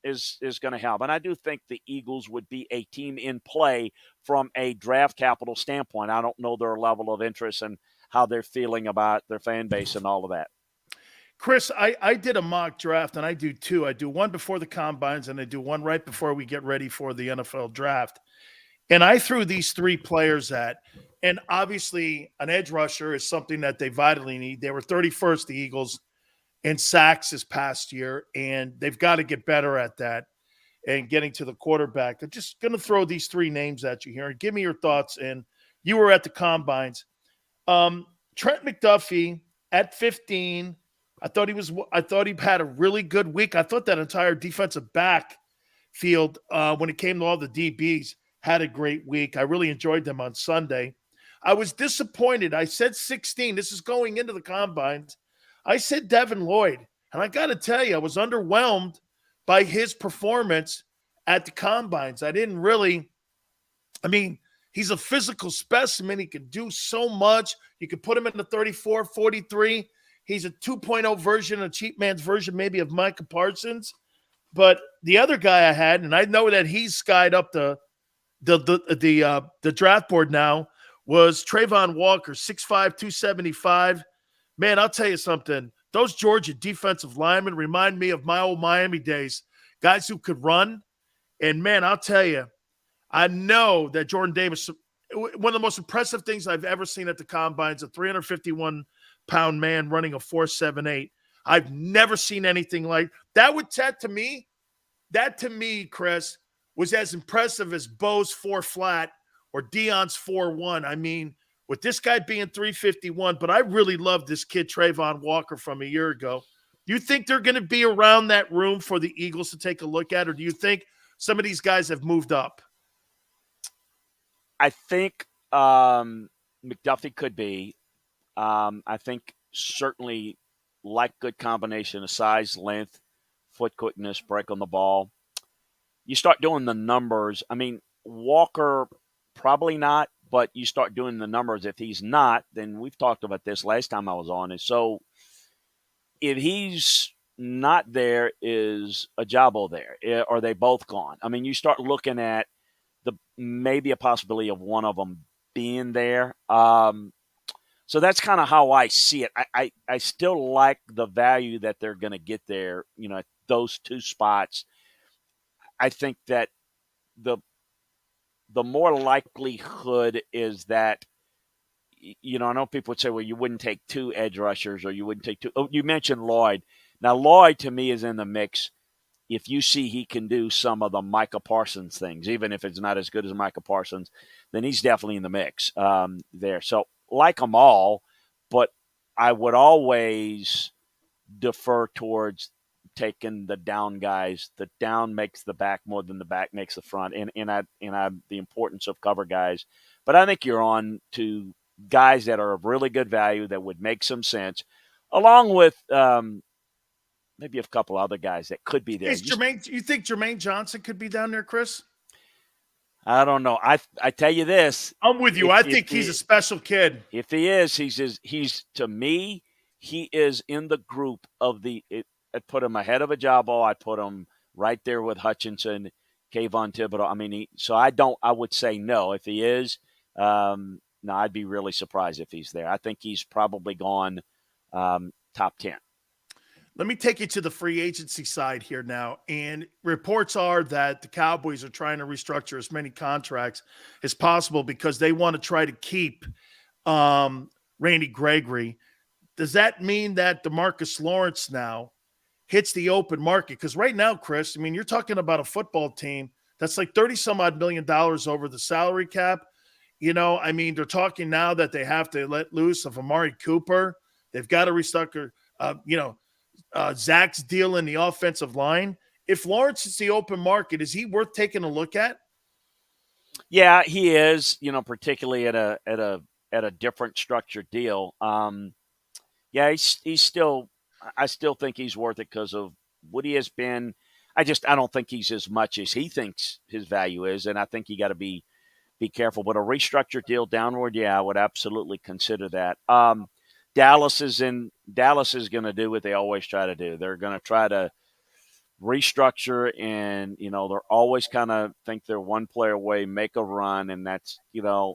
is going to help. And I do think the Eagles would be a team in play from a draft capital standpoint. I don't know their level of interest and how they're feeling about their fan base and all of that. Chris, I did a mock draft, and I do two. I do one before the combines, and I do one right before we get ready for the NFL draft. And I threw these three players at, and obviously an edge rusher is something that they vitally need. They were 31st, the Eagles, in sacks this past year, and they've got to get better at that and getting to the quarterback. I'm just going to throw these three names at you here and give me your thoughts. And you were at the combines. Trent McDuffie at 15. I thought he had a really good week. I thought that entire defensive backfield, when it came to all the DBs, had a great week. I really enjoyed them on Sunday. I was disappointed. I said 16. This is going into the combines. I said Devin Lloyd, and I got to tell you, I was underwhelmed by his performance at the combines. He's a physical specimen. He can do so much. You could put him in the 34, 43. He's a 2.0 version, a cheap man's version maybe of Micah Parsons. But the other guy I had, and I know that he's skied up the draft board now, was Trayvon Walker, 6'5", 275. Man, I'll tell you something. Those Georgia defensive linemen remind me of my old Miami days, guys who could run. And, man, I'll tell you, I know that Jordan Davis, one of the most impressive things I've ever seen at the combines, a 351-pound man running a 4.78. I've never seen anything like that. That to me, Chris, was as impressive as Bo's 4-flat or Deion's 4.1. With this guy being 351, but I really love this kid, Trayvon Walker, from a year ago. Do you think they're going to be around that room for the Eagles to take a look at, or do you think some of these guys have moved up? I think McDuffie could be. I think certainly like good combination of size, length, foot quickness, break on the ball. You start doing the numbers. Walker, probably not. But you start doing the numbers. If he's not, then we've talked about this last time I was on. And so if he's not there, is Ajabo there? Are they both gone? You start looking at maybe a possibility of one of them being there. So that's kind of how I see it. I still like the value that they're going to get there, at those two spots. I think that the more likelihood is that, I know people would say, well, you wouldn't take two edge rushers or you wouldn't take two. Oh, you mentioned Lloyd. Now, Lloyd, to me, is in the mix. If you see he can do some of the Micah Parsons things, even if it's not as good as Micah Parsons, then he's definitely in the mix there. So, like them all, but I would always defer towards taking the down guys. The down makes the back more than the back makes the front, and the importance of cover guys. But I think you're on to guys that are of really good value that would make some sense, along with maybe a couple other guys that could be there. You think Jermaine Johnson could be down there, Chris? I don't know. I tell you this. I'm with you. I think he's a special kid. If he is, he's to me, he is in the group of I'd put him ahead of Ajabo. I'd put him right there with Hutchinson, Kayvon Thibodeau. I would say no. If he is, no, I'd be really surprised if he's there. I think he's probably gone top 10. Let me take you to the free agency side here now. And reports are that the Cowboys are trying to restructure as many contracts as possible because they want to try to keep Randy Gregory. Does that mean that DeMarcus Lawrence now hits the open market? Because right now, Chris, you're talking about a football team that's like $30-some-odd million over the salary cap. They're talking now that they have to let loose of Amari Cooper. They've got to restructure, Zach's deal in the offensive line. If Lawrence is the open market, is he worth taking a look at? Yeah, he is. Particularly at a different structured deal. Yeah, he's still. I still think he's worth it because of what he has been. I don't think he's as much as he thinks his value is, and I think you got to be careful. But a restructured deal downward, yeah, I would absolutely consider that. Dallas is going to do what they always try to do. They're going to try to restructure, and they're always kind of think they're one player away, make a run, and that's the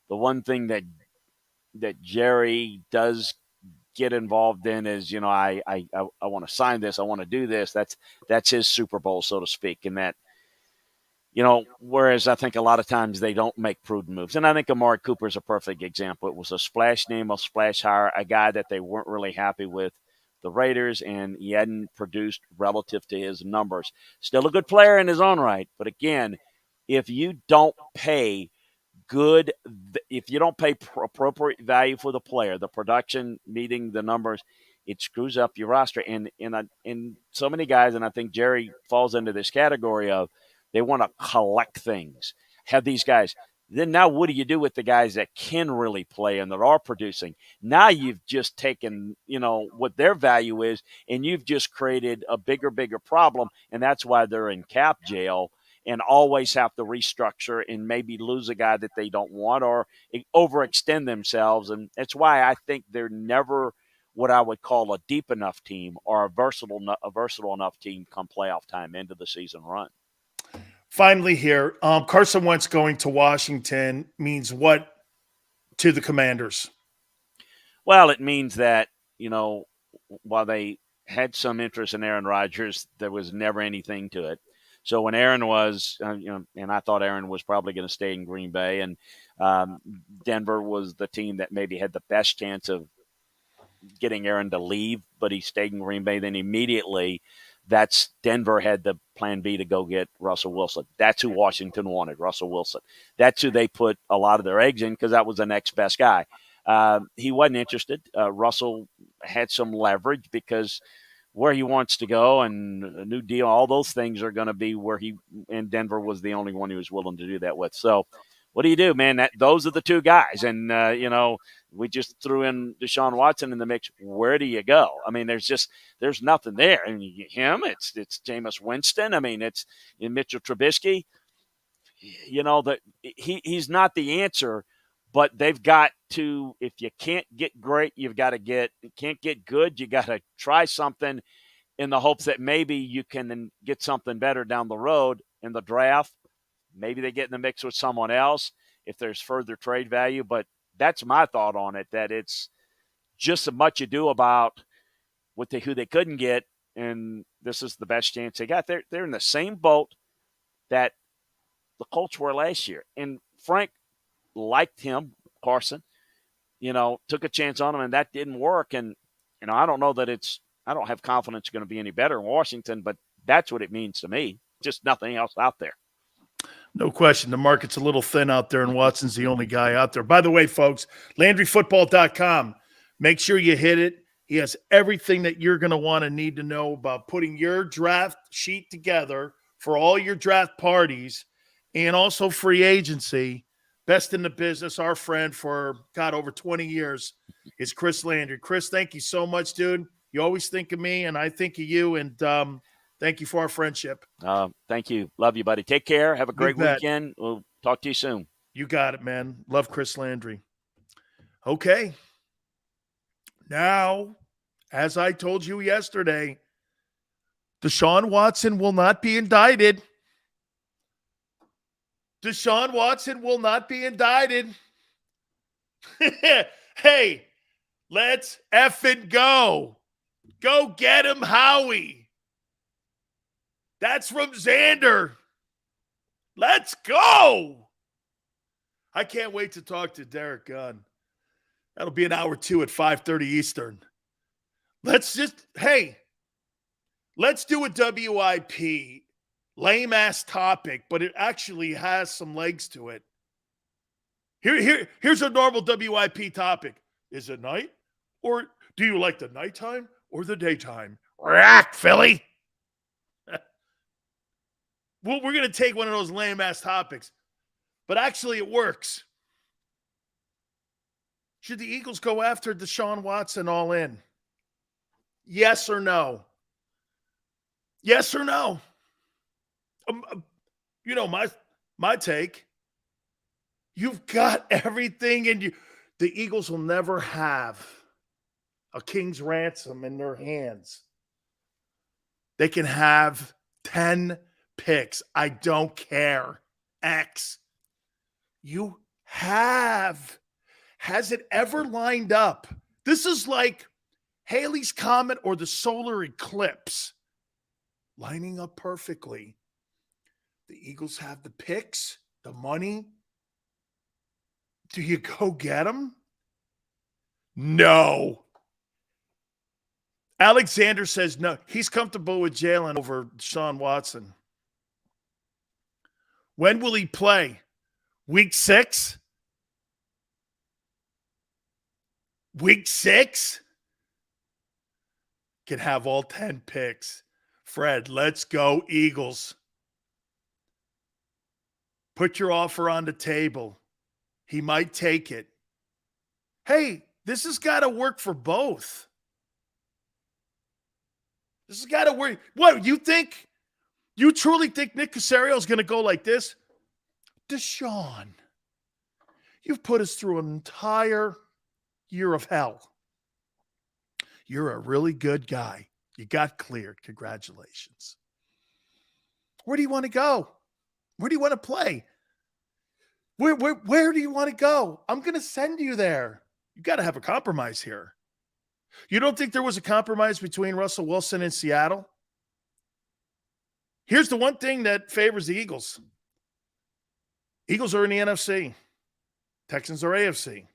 one thing that Jerry does get involved in is I want to sign this, I want to do this. That's his Super Bowl, so to speak, and that. Whereas I think a lot of times they don't make prudent moves. And I think Amari Cooper is a perfect example. It was a splash name, a splash hire, a guy that they weren't really happy with, the Raiders, and he hadn't produced relative to his numbers. Still a good player in his own right. But again, if you don't pay appropriate value for the player, the production meeting the numbers, it screws up your roster. And so many guys, and I think Jerry falls into this category of, they want to collect things, have these guys. Then now what do you do with the guys that can really play and that are producing? Now you've just taken, what their value is, and you've just created a bigger problem. And that's why they're in cap jail and always have to restructure and maybe lose a guy that they don't want or overextend themselves. And that's why I think they're never what I would call a deep enough team or a versatile enough team come playoff time, end of the season run. Finally here, Carson Wentz going to Washington means what to the Commanders? Well, it means that, while they had some interest in Aaron Rodgers, there was never anything to it. So when Aaron was, and I thought Aaron was probably going to stay in Green Bay, and Denver was the team that maybe had the best chance of getting Aaron to leave, but he stayed in Green Bay. Then immediately, Denver had the plan B to go get Russell Wilson. That's who Washington wanted, Russell Wilson. That's who they put a lot of their eggs in because that was the next best guy. He wasn't interested. Russell had some leverage because where he wants to go and a new deal, all those things are going to be where and Denver was the only one he was willing to do that with. So what do you do, man? Those are the two guys. And, we just threw in Deshaun Watson in the mix. Where do you go? I mean, there's nothing there. I mean, it's Jameis Winston. I mean, it's Mitchell Trubisky. He's not the answer, but they've got to, if you can't get great, you can't get good, you got to try something in the hopes that maybe you can get something better down the road in the draft. Maybe they get in the mix with someone else if there's further trade value, but that's my thought on it, that it's just as much ado about who they couldn't get, and this is the best chance they got. They're in the same boat that the Colts were last year. And Frank liked him, Carson, took a chance on him, and that didn't work. And, I don't know that I don't have confidence it's going to be any better in Washington, but that's what it means to me. Just nothing else out there. No question. The market's a little thin out there, and Watson's the only guy out there. By the way, folks, LandryFootball.com. Make sure you hit it. He has everything that you're going to want to need to know about putting your draft sheet together for all your draft parties and also free agency. Best in the business. Our friend for, over 20 years is Chris Landry. Chris, thank you so much, dude. You always think of me, and I think of you, and thank you for our friendship. Thank you. Love you, buddy. Take care. Have a great weekend. We'll talk to you soon. You got it, man. Love Chris Landry. Okay. Now, as I told you yesterday, Deshaun Watson will not be indicted. Deshaun Watson will not be indicted. Hey, let's effing go. Go get him, Howie. That's from Xander. Let's go. I can't wait to talk to Derek Gunn. That'll be an hour 2 at 5:30 Eastern. Let's do a WIP. Lame-ass topic, but it actually has some legs to it. Here's a normal WIP topic. Is it night? Or do you like the nighttime or the daytime? Rack, Philly. Well, we're going to take one of those lame-ass topics, but actually it works. Should the Eagles go after Deshaun Watson all in? Yes or no? Yes or no? You know, my take. You've got everything in you. The Eagles will never have a king's ransom in their hands. They can have 10 picks. I don't care. X. You have. Has it ever lined up? This is like Halley's Comet or the solar eclipse lining up perfectly. The Eagles have the picks, the money. Do you go get them? No. Alexander says no. He's comfortable with Jalen over Deshaun Watson. When will he play? Week 6? Week 6? Can have all 10 picks. Fred, let's go Eagles. Put your offer on the table. He might take it. Hey, this has got to work for both. This has got to work. What, you think? You truly think Nick Caserio is going to go like this? Deshaun, you've put us through an entire year of hell. You're a really good guy. You got cleared. Congratulations. Where do you want to go? Where do you want to play? Where do you want to go? I'm going to send you there. You got to have a compromise here. You don't think there was a compromise between Russell Wilson and Seattle? Here's the one thing that favors the Eagles. Eagles are in the NFC. Texans are AFC.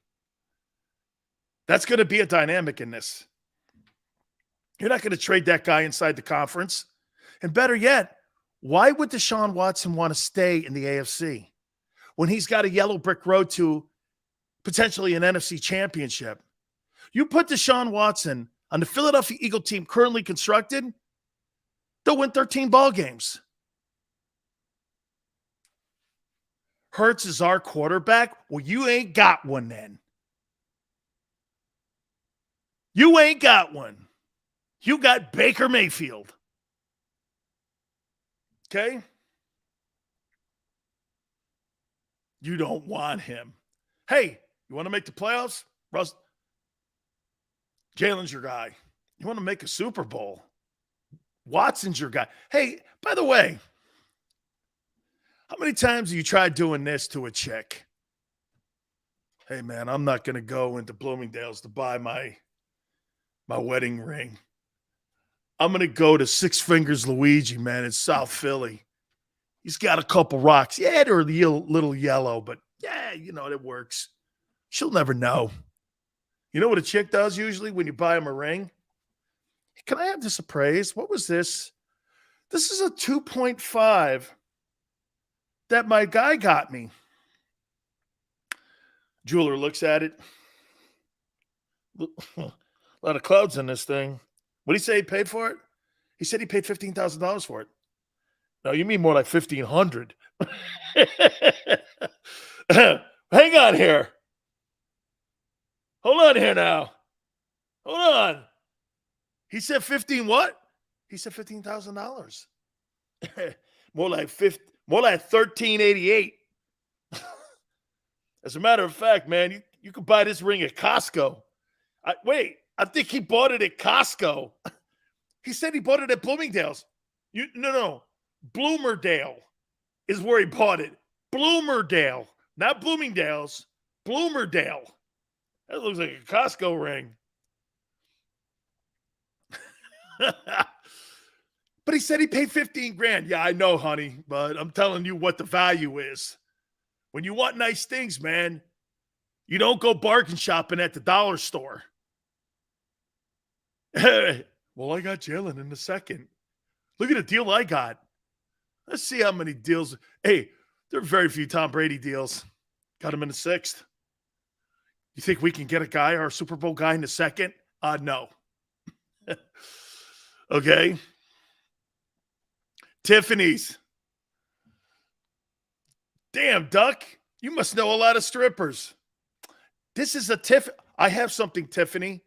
That's going to be a dynamic in this. You're not going to trade that guy inside the conference. And better yet, why would Deshaun Watson want to stay in the AFC when he's got a yellow brick road to potentially an NFC championship? You put Deshaun Watson on the Philadelphia Eagle team currently constructed, they'll win 13 ball games. Hurts is our quarterback. Well, you ain't got one then. You ain't got one. You got Baker Mayfield. Okay? You don't want him. Hey, you want to make the playoffs? Russ, Jalen's your guy. You want to make a Super Bowl? Watson's your guy. Hey, by the way, how many times have you tried doing this to a chick? Hey, man, I'm not going to go into Bloomingdale's to buy my wedding ring. I'm going to go to Six Fingers Luigi, man, in South Philly. He's got a couple rocks. Yeah, they're a little yellow, but yeah, you know, it works. She'll never know. You know what a chick does usually when you buy him a ring? Can I have this appraised? What was this? This is a 2.5 that my guy got me. Jeweler looks at it. A lot of clouds in this thing. What did he say he paid for it? He said he paid $15,000 for it. No, you mean more like $1,500. Hang on here. Hold on here now. Hold on. He said 15 what? He said $15,000. more like 1388. As a matter of fact, man, you could buy this ring at Costco. I think he bought it at Costco. He said he bought it at Bloomingdale's. No. Bloomerdale is where he bought it. Bloomerdale. Not Bloomingdale's. Bloomerdale. That looks like a Costco ring. But he said he paid $15,000. Yeah, I know, honey, but I'm telling you what the value is. When you want nice things, man, you don't go bargain shopping at the dollar store. Well, I got Jalen in the second. Look at the deal I got. Let's see how many deals. Hey, there are very few Tom Brady deals. Got him in the sixth. You think we can get a guy, our Super Bowl guy, in the second? No. Okay. Tiffany's. Damn, Duck. You must know a lot of strippers. This is a Tiff. I have something, Tiffany.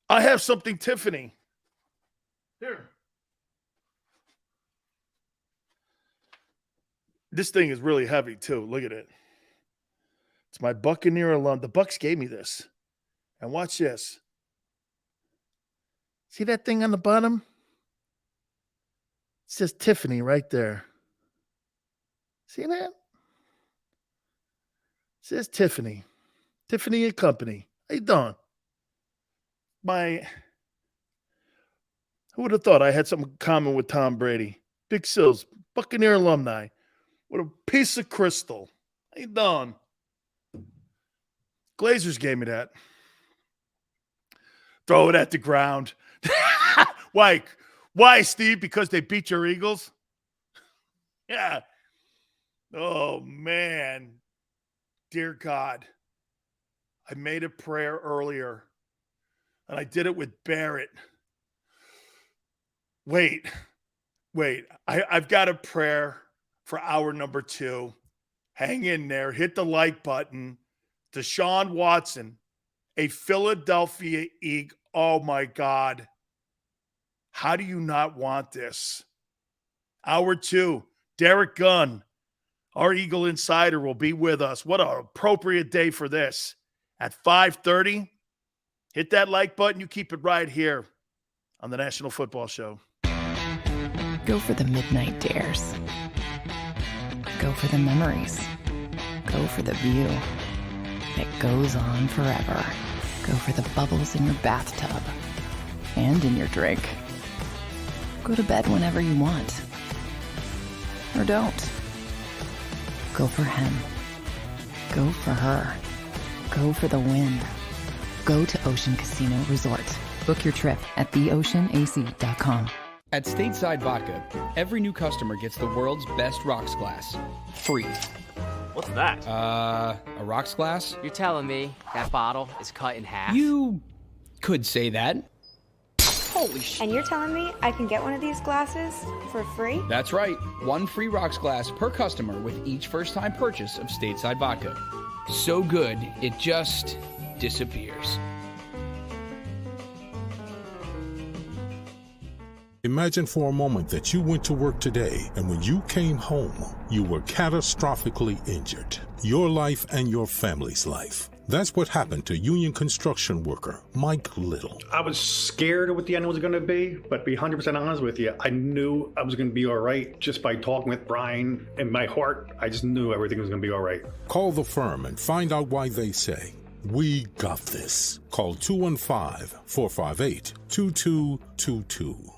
I have something, Tiffany. Here. This thing is really heavy, too. Look at it. It's my Buccaneer alum. The Bucks gave me this. And watch this. See that thing on the bottom? It says Tiffany right there. See that? It says Tiffany. Tiffany and Company. How you doing? Who would have thought I had something in common with Tom Brady? Big Sills, Buccaneer alumni. What a piece of crystal. How you doing? Glazers gave me that. Throw it at the ground. Why? Why, Steve? Because they beat your Eagles? Yeah. Oh, man. Dear God. I made a prayer earlier, and I did it with Barrett. Wait. I've got a prayer for hour number 2. Hang in there. Hit the like button. Deshaun Watson, a Philadelphia Eagle. Oh, my God. How do you not want this? Hour 2, Derek Gunn, our Eagle Insider, will be with us. What an appropriate day for this. At 5:30, hit that like button. You keep it right here on the National Football Show. Go for the midnight dares. Go for the memories. Go for the view that goes on forever. Go for the bubbles in your bathtub and in your drink. Go to bed whenever you want. Or don't. Go for him. Go for her. Go for the win. Go to Ocean Casino Resort. Book your trip at theoceanac.com. At Stateside Vodka, every new customer gets the world's best rocks glass. Free. What's that? A rocks glass? You're telling me that bottle is cut in half? You could say that. Holy shit. And you're telling me I can get one of these glasses for free? That's right. 1 free rocks glass per customer with each first-time purchase of Stateside Vodka. So good, it just disappears. Imagine for a moment that you went to work today and when you came home, you were catastrophically injured. Your life and your family's life. That's what happened to union construction worker Mike Little. I was scared of what the end was going to be, but to be 100% honest with you, I knew I was going to be all right just by talking with Brian. In my heart, I just knew everything was going to be all right. Call the firm and find out why they say, "We got this." Call 215-458-2222.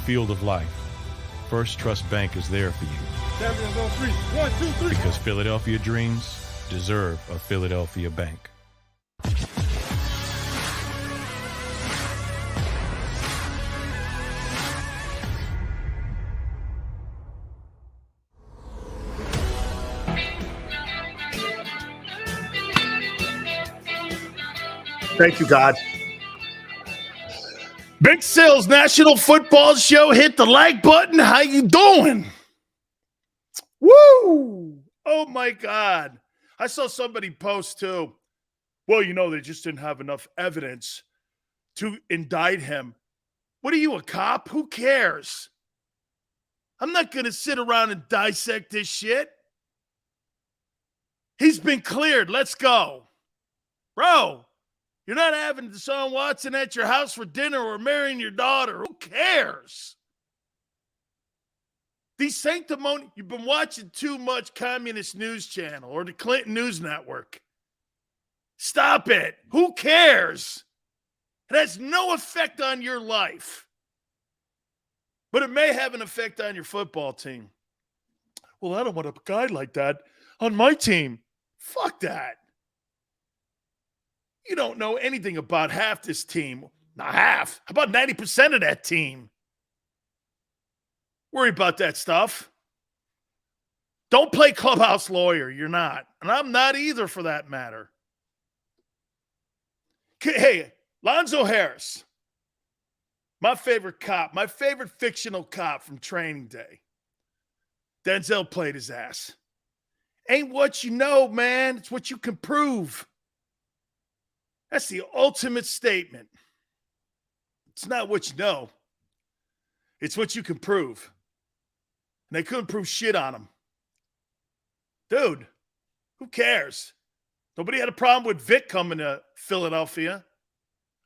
Field of life, First Trust Bank is there for you. Champions on 3. 1, 2, 3. Because Philadelphia dreams deserve a Philadelphia bank. Thank you, God. Big Sills, National Football Show. Hit the like button. How you doing? Woo! Oh, my God. I saw somebody post, too. Well, they just didn't have enough evidence to indict him. What are you, a cop? Who cares? I'm not going to sit around and dissect this shit. He's been cleared. Let's go. Bro. You're not having Deshaun Watson at your house for dinner or marrying your daughter. Who cares? These sanctimonious, you've been watching too much Communist News Channel or the Clinton News Network. Stop it. Who cares? It has no effect on your life. But it may have an effect on your football team. Well, I don't want a guy like that on my team. Fuck that. You don't know anything about half this team. Not half. How about 90% of that team? Worry about that stuff. Don't play clubhouse lawyer. You're not. And I'm not either, for that matter. Hey, Lonzo Harris, my favorite cop, my favorite fictional cop from Training Day. Denzel played his ass. Ain't what you know, man. It's what you can prove. That's the ultimate statement. It's not what you know. It's what you can prove. And they couldn't prove shit on him. Dude, who cares? Nobody had a problem with Vic coming to Philadelphia.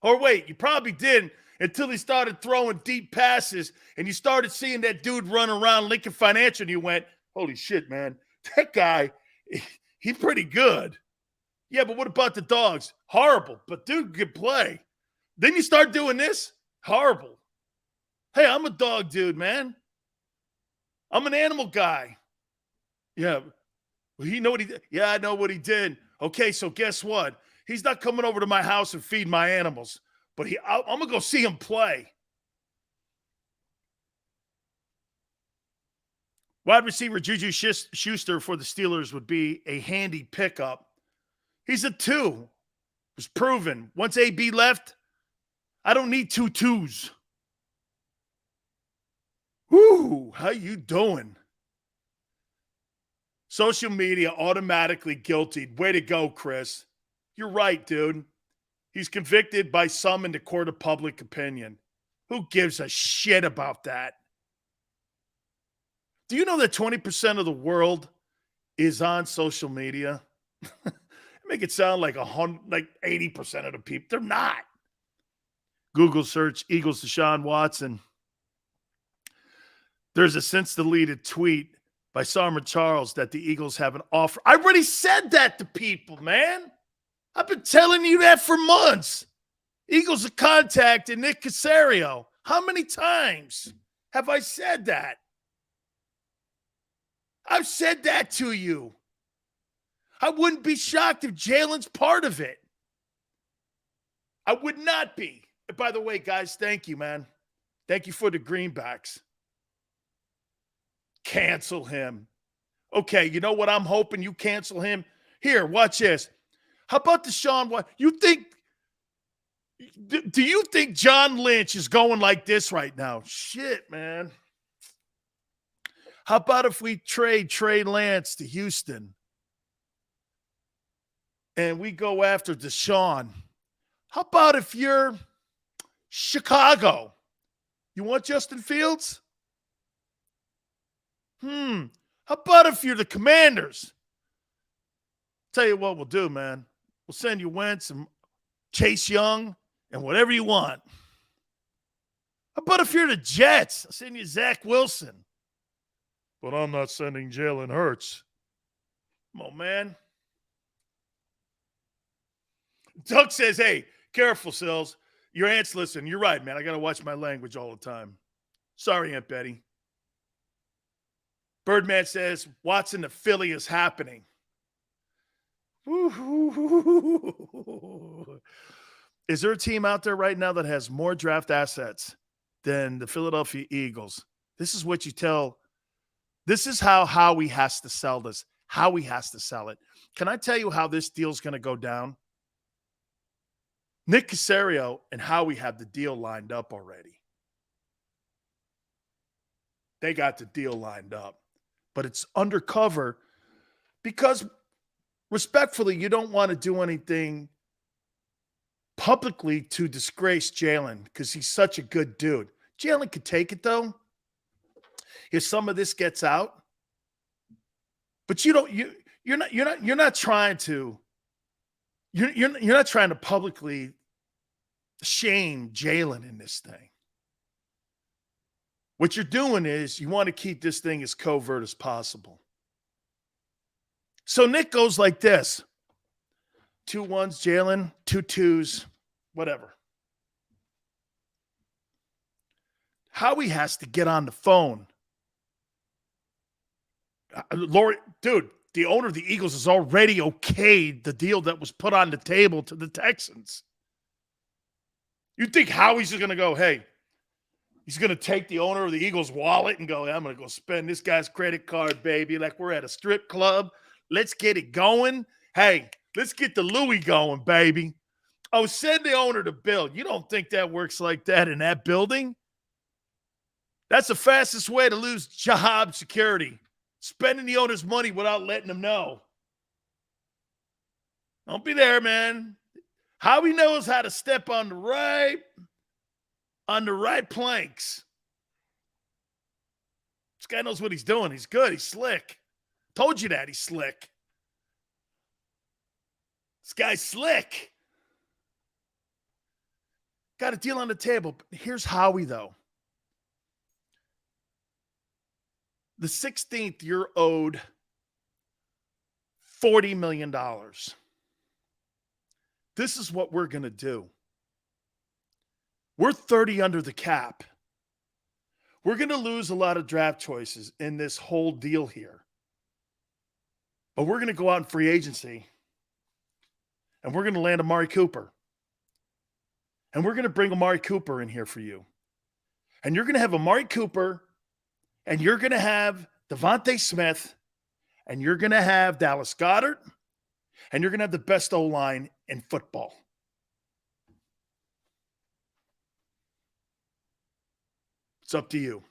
Or wait, you probably didn't until he started throwing deep passes and you started seeing that dude run around Lincoln Financial and you went, holy shit, man. That guy, he's pretty good. Yeah, but what about the dogs? Horrible. But dude could play. Then you start doing this? Horrible. Hey, I'm a dog dude, man. I'm an animal guy. Yeah. Well, he know what he did. Yeah, I know what he did. Okay, so guess what? He's not coming over to my house and feed my animals. But I'm going to go see him play. Wide receiver Juju Schuster for the Steelers would be a handy pickup. He's a 2. It was proven. Once AB left, I don't need 2 2s. Whoo, how you doing? Social media automatically guilty. Way to go, Chris. You're right, dude. He's convicted by some in the court of public opinion. Who gives a shit about that? Do you know that 20% of the world is on social media? Make it sound like 80% of the people. They're not. Google search Eagles Deshaun Watson. There's a since-deleted tweet by Sarmer Charles that the Eagles have an offer. I already said that to people, man. I've been telling you that for months. Eagles have contacted Nick Caserio. How many times have I said that? I've said that to you. I wouldn't be shocked if Jalen's part of it. I would not be. And by the way, guys, thank you, man. Thank you for the greenbacks. Cancel him. Okay, you know what I'm hoping you cancel him? Here, watch this. How about Deshaun Watson? Do you think John Lynch is going like this right now? Shit, man. How about if we trade Trey Lance to Houston and we go after Deshaun? How about if you're Chicago? You want Justin Fields? How about if you're the Commanders? Tell you what we'll do, man. We'll send you Wentz and Chase Young and whatever you want. How about if you're the Jets? I'll send you Zach Wilson. But I'm not sending Jalen Hurts. Come on, man. Doug says, hey, careful, Sills. Your aunt's listening. You're right, man. I got to watch my language all the time. Sorry, Aunt Betty. Birdman says, Watson to Philly is happening. Is there a team out there right now that has more draft assets than the Philadelphia Eagles? This is what you tell. This is how Howie has to sell this. Howie has to sell it. Can I tell you how this deal's going to go down? Nick Caserio and Howie have the deal lined up already. They got the deal lined up. But it's undercover because, respectfully, you don't want to do anything publicly to disgrace Jalen because he's such a good dude. Jalen could take it, though, if some of this gets out. But you're not trying to publicly shame Jalen in this thing. What you're doing is you want to keep this thing as covert as possible. So Nick goes like this. 2 1s, Jalen, 2 2s, whatever. Howie has to get on the phone. Lori, dude, the owner of the Eagles has already okayed the deal that was put on the table to the Texans. You think Howie's just going to go, hey, he's going to take the owner of the Eagles' wallet and go, I'm going to go spend this guy's credit card, baby, like we're at a strip club. Let's get it going. Hey, let's get the Louis going, baby. Oh, send the owner the bill. You don't think that works like that in that building? That's the fastest way to lose job security. Spending the owner's money without letting them know. Don't be there, man. Howie knows how to step on the right planks. This guy knows what he's doing. He's good. He's slick. Told you that. He's slick. This guy's slick. Got a deal on the table. Here's Howie, though. The 16th, you're owed $40 million. This is what we're going to do. We're 30 under the cap. We're going to lose a lot of draft choices in this whole deal here. But we're going to go out in free agency, and we're going to land Amari Cooper. And we're going to bring Amari Cooper in here for you. And you're going to have Amari Cooper, and you're going to have Devontae Smith, and you're going to have Dallas Goedert, and you're going to have the best O-line in football. It's up to you.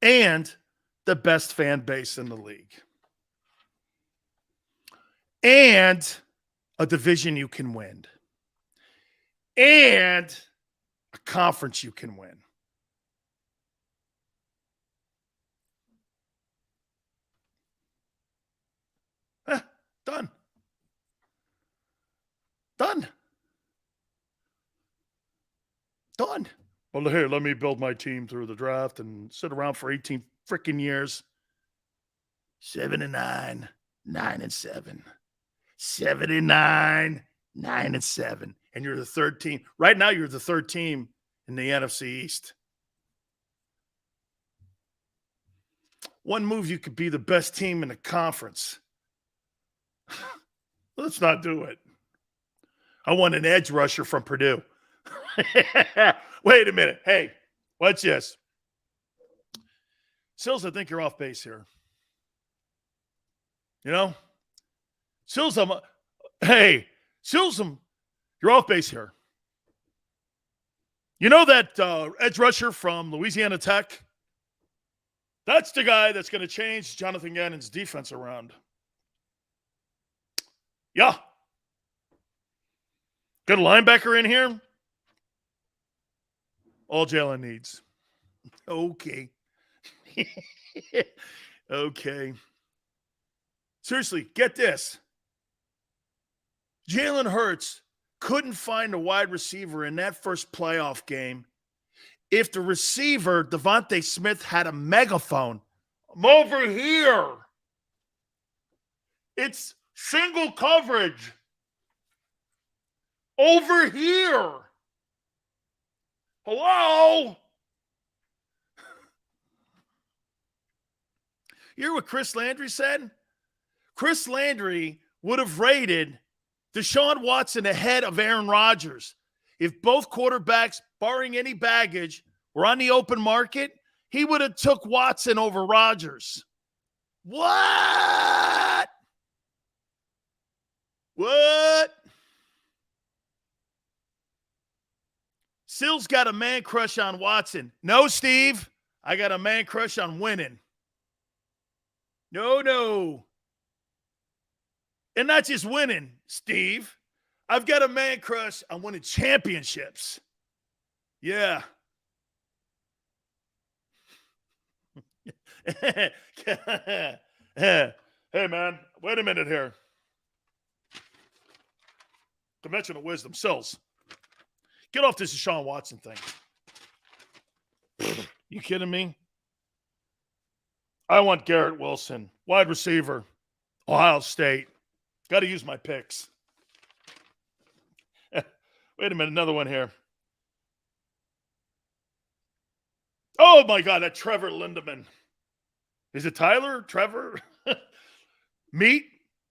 And the best fan base in the league. And a division you can win. And a conference you can win. Done. Well, here, let me build my team through the draft and sit around for 18 freaking years. 7-9, 9-7. 79, 9-7. And you're the third team. Right now, you're the third team in the NFC East. One move, you could be the best team in the conference. Let's not do it. I want an edge rusher from Purdue. Wait a minute. Hey, watch this. Sills, I think you're off base here. You know? Sills, you're off base here. You know that edge rusher from Louisiana Tech? That's the guy that's going to change Jonathan Gannon's defense around. Yeah. Got a linebacker in here? All Jalen needs. Okay. Okay. Seriously, get this. Jalen Hurts couldn't find a wide receiver in that first playoff game if the receiver, Devontae Smith, had a megaphone. I'm over here. It's single coverage. Over here. Hello? You hear what Chris Landry said? Chris Landry would have rated Deshaun Watson ahead of Aaron Rodgers. If both quarterbacks, barring any baggage, were on the open market, he would have took Watson over Rodgers. What? Sills got a man crush on Watson. No, Steve. I got a man crush on winning. No. And not just winning, Steve. I've got a man crush on winning championships. Yeah. Hey, man, wait a minute here. Conventional wisdom. Sills, get off this Deshaun Watson thing. You kidding me? I want Garrett Wilson, wide receiver, Ohio State. Got to use my picks. Wait a minute, another one here. Oh, my God, that Trevor Lindemann. Is it Tyler? Trevor? Meet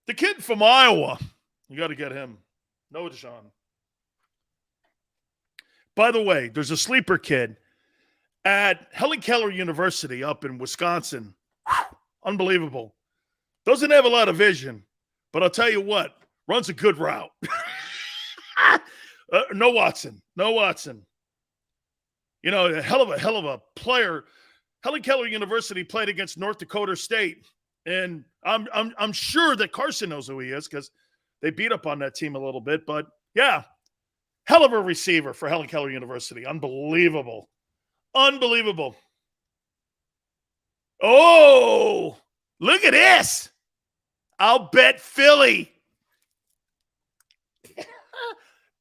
the kid from Iowa. You got to get him. No Deshaun. By the way, there's a sleeper kid at Helen Keller University up in Wisconsin. Unbelievable. Doesn't have a lot of vision, but I'll tell you what, runs a good route. No Watson. You know, a hell of a player. Helen Keller University played against North Dakota State, and I'm sure that Carson knows who he is because they beat up on that team a little bit. But yeah, hell of a receiver for Helen Keller University. Unbelievable. Oh, look at this. I'll bet Philly.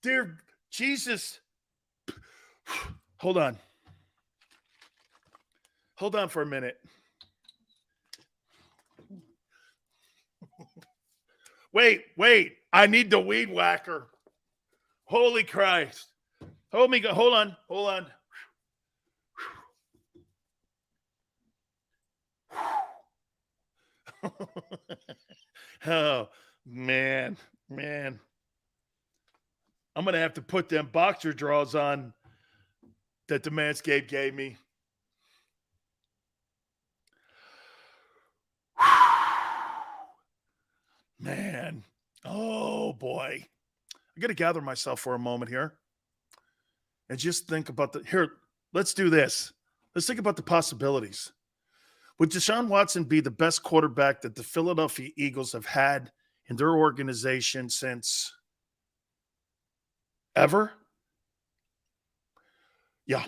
Dear Jesus. Hold on for a minute. Wait. I need the weed whacker. Holy Christ. Hold on. Oh, man. I'm going to have to put them boxer draws on that the Manscape gave me. Man. Oh, boy. I got to gather myself for a moment here and just think about let's do this. Let's think about the possibilities. Would Deshaun Watson be the best quarterback that the Philadelphia Eagles have had in their organization since ever? Yeah.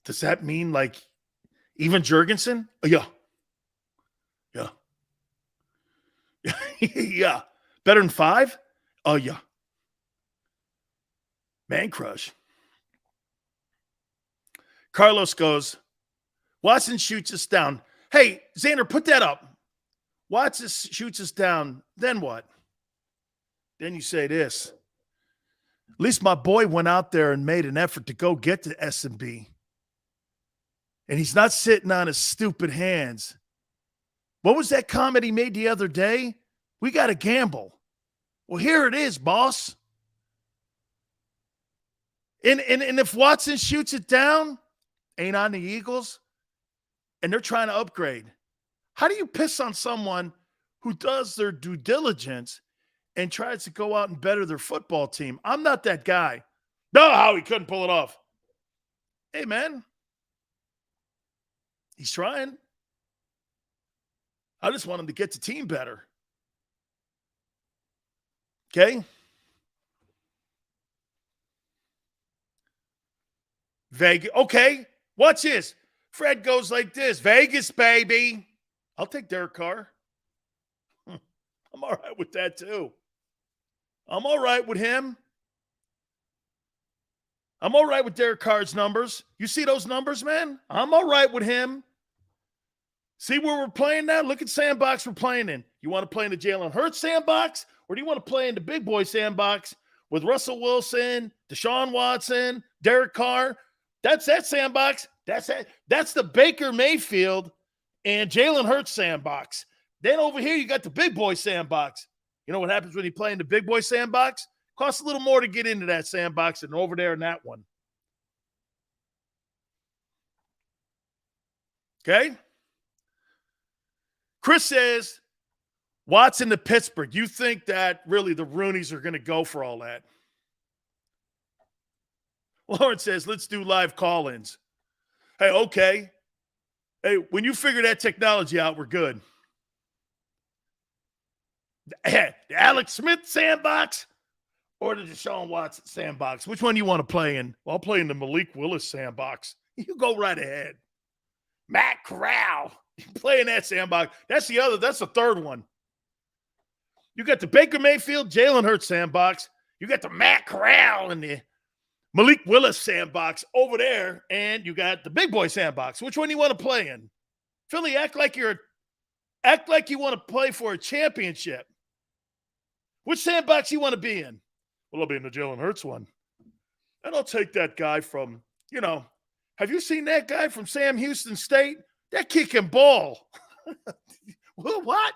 Does that mean like even Jurgensen? Yeah. Yeah. Better than 5? Oh, yeah. Man crush. Carlos goes, Watson shoots us down. Hey, Xander, put that up. Watson shoots us down. Then what? Then you say this. At least my boy went out there and made an effort to go get to S&B. And he's not sitting on his stupid hands. What was that comment he made the other day? We got to gamble. Well, here it is, boss. And if Watson shoots it down, ain't on the Eagles, and they're trying to upgrade, how do you piss on someone who does their due diligence and tries to go out and better their football team? I'm not that guy. No, Howie couldn't pull it off. Hey, man. He's trying. I just want him to get the team better. Okay? Vegas. Okay. Watch this. Fred goes like this. Vegas, baby. I'll take Derek Carr. I'm all right with that, too. I'm all right with him. I'm all right with Derek Carr's numbers. You see those numbers, man? I'm all right with him. See where we're playing now? Look at sandbox we're playing in. You want to play in the Jalen Hurts sandbox, or do you want to play in the big boy sandbox with Russell Wilson, Deshaun Watson, Derek Carr? That's that sandbox. That's the Baker Mayfield and Jalen Hurts sandbox. Then over here, you got the big boy sandbox. You know what happens when you play in the big boy sandbox? Costs a little more to get into that sandbox than over there in that one. Okay? Chris says, Watson to Pittsburgh. You think that really the Rooneys are going to go for all that? Lawrence says, let's do live call-ins. Hey, okay. Hey, when you figure that technology out, we're good. The Alex Smith sandbox or the Deshaun Watson sandbox? Which one do you want to play in? Well, I'll play in the Malik Willis sandbox. You go right ahead. Matt Corral. You play in that sandbox. That's the third one. You got the Baker Mayfield, Jalen Hurts sandbox. You got the Matt Corral and the Malik Willis sandbox over there, and you got the big boy sandbox. Which one do you want to play in? Philly, act like you want to play for a championship. Which sandbox you want to be in? Well, I'll be in the Jalen Hurts one. And I'll take that guy from, have you seen that guy from Sam Houston State? That kicking ball. What?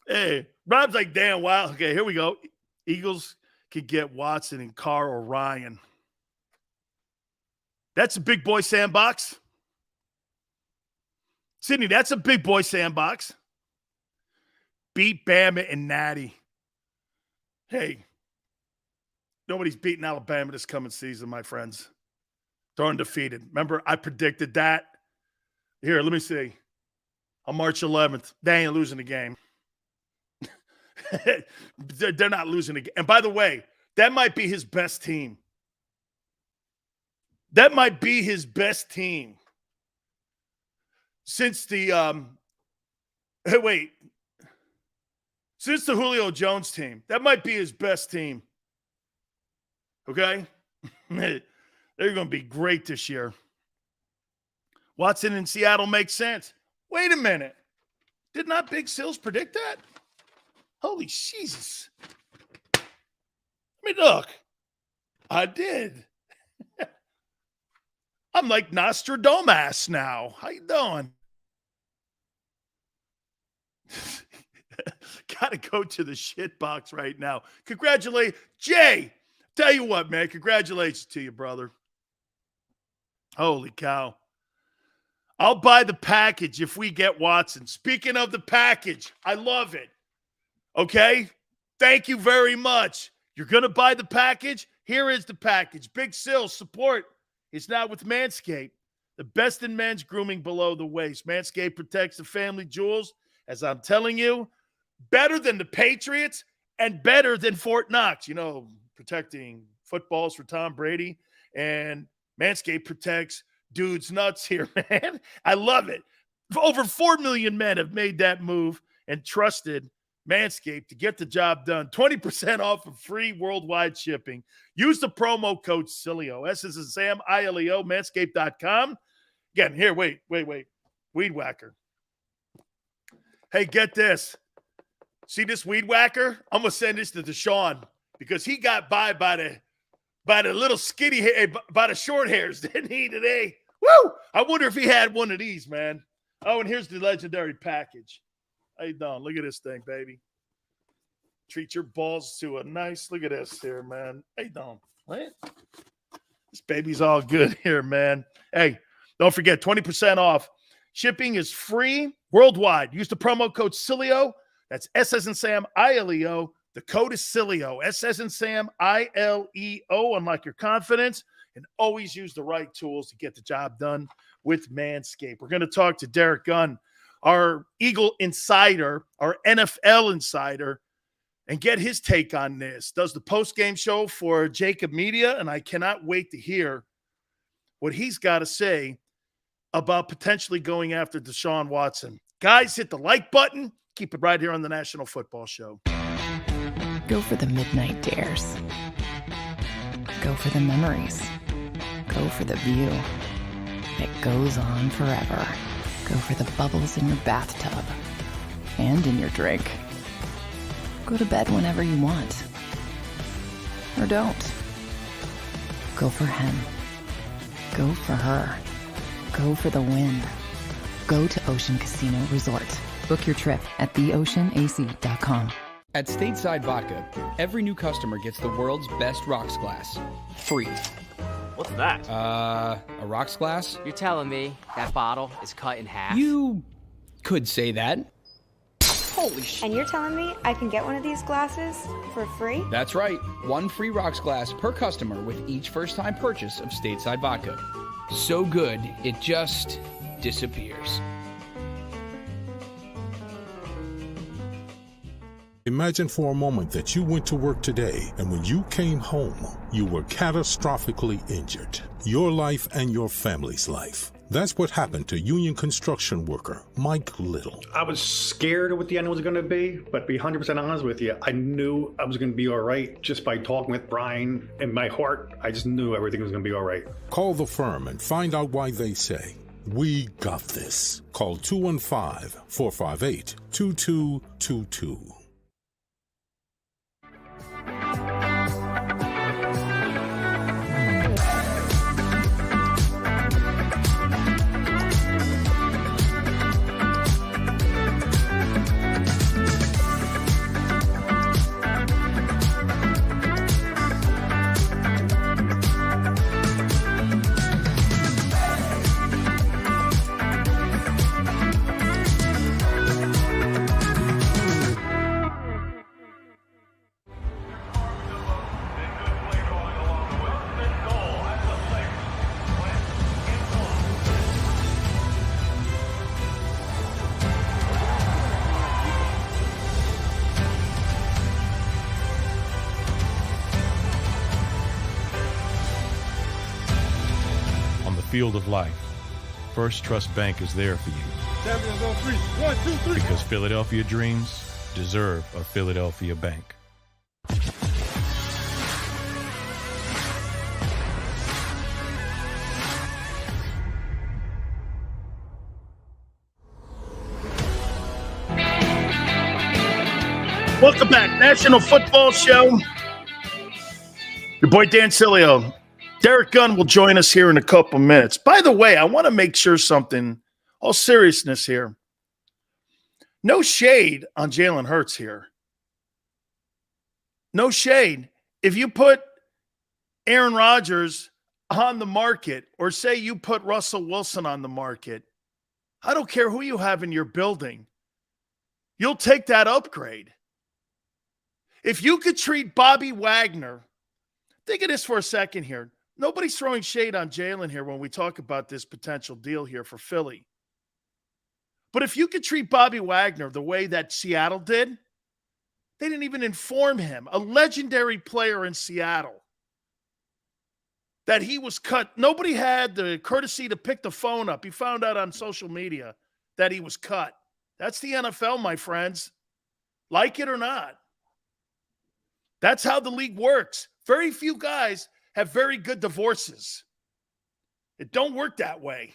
Hey, Rob's like, damn, wow. Okay, here we go. Eagles could get Watson and Carr or Ryan. That's a big boy sandbox. Sydney, that's a big boy sandbox. Beat Bama and Natty. Hey, nobody's beating Alabama this coming season, my friends. They're undefeated. Remember, I predicted that. Here, let me see. On March 11th, they ain't losing the game. They're not losing the game. And by the way, that might be his best team. That might be his best team. Since the since the Julio Jones team, that might be his best team. Okay? They're going to be great this year. Watson in Seattle makes sense. Wait a minute. Did not Big Sills predict that? Holy Jesus. I mean, look. I did. I'm like Nostradamus now. How you doing? Gotta go to the shit box right now. Congratulate Jay. Tell you what, man. Congratulations to you, brother. Holy cow. I'll buy the package if we get Watson. Speaking of the package, I love it. Okay? Thank you very much. You're going to buy the package? Here is the package. Big Sill support is now with Manscape, the best in men's grooming below the waist. Manscape protects the family jewels, as I'm telling you, better than the Patriots and better than Fort Knox. Protecting footballs for Tom Brady, and Manscaped protects dudes' nuts here, man. I love it. Over 4 million men have made that move and trusted Manscaped to get the job done. 20% off of free worldwide shipping. Use the promo code Sileo. S as in Sam, ILEO, manscaped.com. Again, here, wait. Weed whacker. Hey, get this. See this weed whacker? I'm going to send this to Deshaun because he got by the little skinny hair, by the short hairs, didn't he, today? Woo! I wonder if he had one of these, man. Oh, and here's the legendary package. How you doing? Look at this thing, baby. Treat your balls to a nice, look at this here, man. How you doing? What? This baby's all good here, man. Hey, don't forget, 20% off. Shipping is free worldwide. Use the promo code Sileo. That's S as in Sam, ILEO. The code is Sileo. S as in Sam, ILEO. Unlock your confidence. And always use the right tools to get the job done with Manscaped. We're going to talk to Derek Gunn, our Eagle insider, our NFL insider, and get his take on this. Does the post-game show for JAKIB Media, and I cannot wait to hear what he's got to say about potentially going after Deshaun Watson. Guys, hit the like button. Keep it right here on the National Football Show. Go for the midnight dares. Go for the memories. Go for the view that goes on forever. Go for the bubbles in your bathtub and in your drink. Go to bed whenever you want. Or don't. Go for him. Go for her. Go for the win. Go to Ocean Casino Resort. Book your trip at theoceanac.com. At Stateside Vodka, every new customer gets the world's best rocks glass. Free. What's that? A rocks glass? You're telling me that bottle is cut in half? You could say that. Holy shit. And you're telling me I can get one of these glasses for free? That's right. One free rocks glass per customer with each first-time purchase of Stateside Vodka. So good, it just disappears. Imagine for a moment that you went to work today and when you came home, you were catastrophically injured. Your life and your family's life. That's what happened to union construction worker Mike Little. I was scared of what the end was going to be, but to be 100% honest with you, I knew I was going to be all right just by talking with Brian. In my heart, I just knew everything was going to be all right. Call the firm and find out why they say, "We got this." Call 215-458-2222. Field of life, First Trust Bank is there for you. Champions on three. 1, 2, 3. Because Philadelphia dreams deserve a Philadelphia bank. Welcome back, National Football Show. Your boy Dan Sileo. Derek Gunn will join us here in a couple minutes. By the way, I want to make sure something, all seriousness here. No shade on Jalen Hurts here. No shade. If you put Aaron Rodgers on the market, or say you put Russell Wilson on the market, I don't care who you have in your building, you'll take that upgrade. If you could treat Bobby Wagner, think of this for a second here. Nobody's throwing shade on Jalen here when we talk about this potential deal here for Philly. But if you could treat Bobby Wagner the way that Seattle did, they didn't even inform him, a legendary player in Seattle, that he was cut. Nobody had the courtesy to pick the phone up. He found out on social media that he was cut. That's the NFL, my friends. Like it or not. That's how the league works. Very few guys have very good divorces. It don't work that way.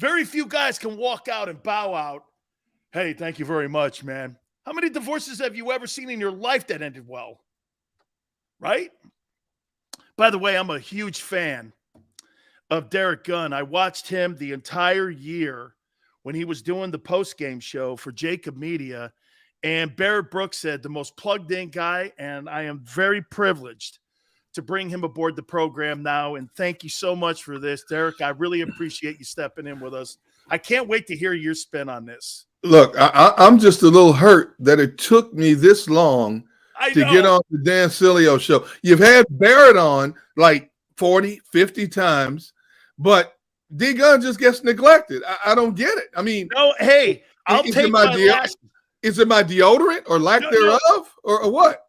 Very few guys can walk out and bow out. Hey, thank you very much, man. How many divorces have you ever seen in your life that ended well? Right? By the way, I'm a huge fan of Derek Gunn. I watched him the entire year when he was doing the post-game show for JAKIB Media, and Barrett Brooks said the most plugged-in guy, and I am very privileged to bring him aboard the program now. And thank you so much for this, Derek. I really appreciate you stepping in with us. I can't wait to hear your spin on this. Look, I'm just a little hurt that it took me this long to get on the Dan Sileo show. You've had Barrett on like 40, 50 times, but D Gunn just gets neglected. I don't get it. I mean, no, hey, I'll take my lashes. Is it my deodorant or lack thereof or what?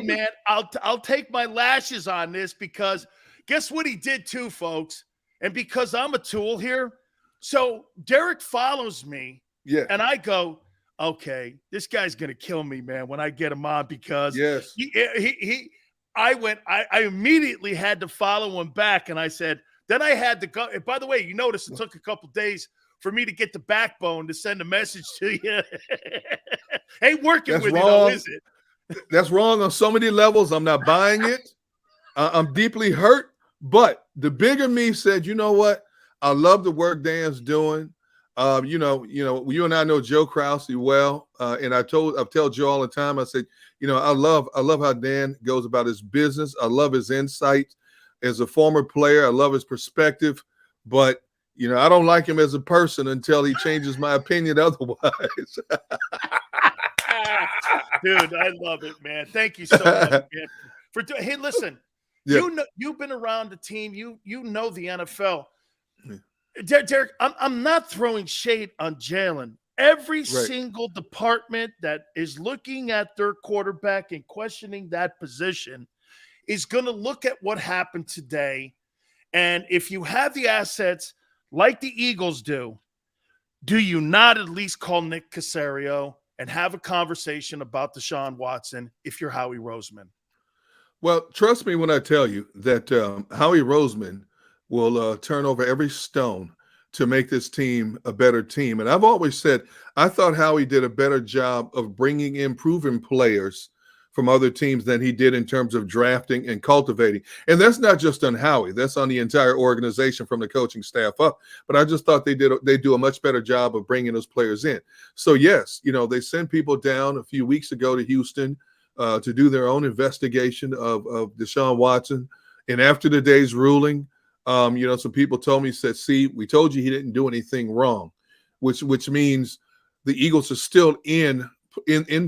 Man, I'll take my lashes on this, because guess what he did too, folks? And because I'm a tool here, so Derek follows me, and I go, okay, this guy's gonna kill me, man, when I get him on, because I immediately had to follow him back, and I said, then I had to go. And by the way, you notice it took a couple days for me to get the backbone to send a message to you. Ain't working with you, though, is it? That's wrong on so many levels. I'm not buying it. I'm deeply hurt. But the bigger me said, you know what? I love the work Dan's doing. You and I know Joe Krause well, and I tell Joe all the time. I said, I love how Dan goes about his business. I love his insight as a former player. I love his perspective, but I don't like him as a person until he changes my opinion otherwise. Dude, I love it, man. Thank you so much, man. Hey, listen, you've been around the team. You know the NFL. Derek, I'm not throwing shade on Jalen. Every single department that is looking at their quarterback and questioning that position is going to look at what happened today. And if you have the assets like the Eagles do you not at least call Nick Caserio and have a conversation about Deshaun Watson if you're Howie Roseman? Well, trust me when I tell you that Howie Roseman will turn over every stone to make this team a better team. And I've always said I thought Howie did a better job of bringing in proven players from other teams than he did in terms of drafting and cultivating. And that's not just on Howie. That's on the entire organization from the coaching staff up. But I just thought they do a much better job of bringing those players in. So, yes, they sent people down a few weeks ago to Houston to do their own investigation of Deshaun Watson. And after the day's ruling, some people told me, said, see, we told you he didn't do anything wrong, which means the Eagles are still in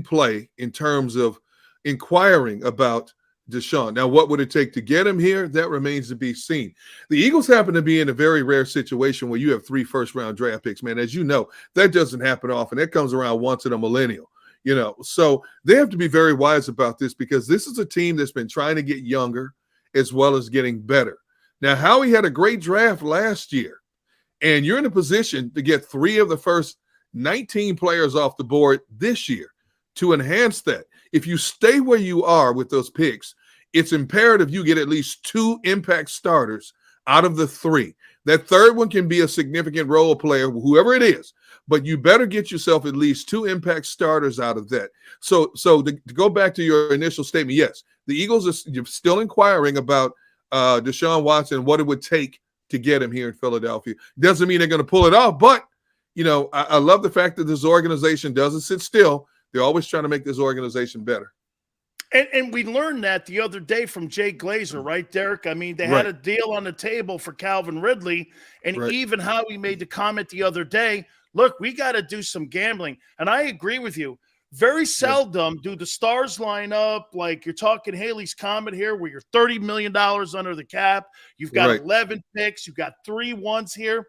play in terms of inquiring about Deshaun. Now, what would it take to get him here? That remains to be seen. The Eagles happen to be in a very rare situation where you have 3 first-round draft picks, man. As you know, that doesn't happen often. That comes around once in a millennial, So they have to be very wise about this because this is a team that's been trying to get younger as well as getting better. Now, Howie had a great draft last year, and you're in a position to get 3 of the first 19 players off the board this year to enhance that. If you stay where you are with those picks, it's imperative you get at least 2 impact starters out of the 3. That third one can be a significant role player, whoever it is, but you better get yourself at least 2 impact starters out of that. So to go back to your initial statement, yes, the Eagles are still inquiring about Deshaun Watson, what it would take to get him here in Philadelphia. Doesn't mean they're going to pull it off, but, I love the fact that this organization doesn't sit still. They're always trying to make this organization better. And we learned that the other day from Jay Glazer, right, Derek? I mean, they had a deal on the table for Calvin Ridley, and even Howie made the comment the other day, look, we got to do some gambling. And I agree with you. Very seldom do the stars line up like you're talking Haley's Comet here where you're $30 million under the cap. You've got 11 picks. You've got 3 ones here.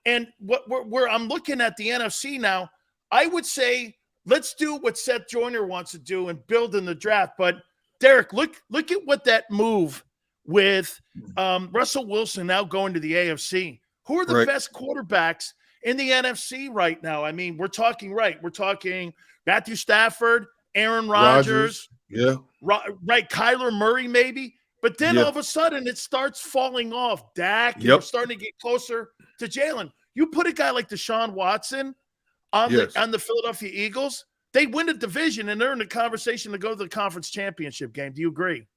And where I'm looking at the NFC now, I would say let's do what Seth Joyner wants to do and build in the draft. But, Derek, look at what that move with Russell Wilson now going to the AFC. Who are the best quarterbacks in the NFC right now? I mean, we're talking Matthew Stafford, Aaron Rodgers. Kyler Murray maybe. But then all of a sudden it starts falling off. Dak, you're starting to get closer to Jalen. You put a guy like Deshaun Watson on the Philadelphia Eagles, they win the division, and they're in the conversation to go to the conference championship game. Do you agree?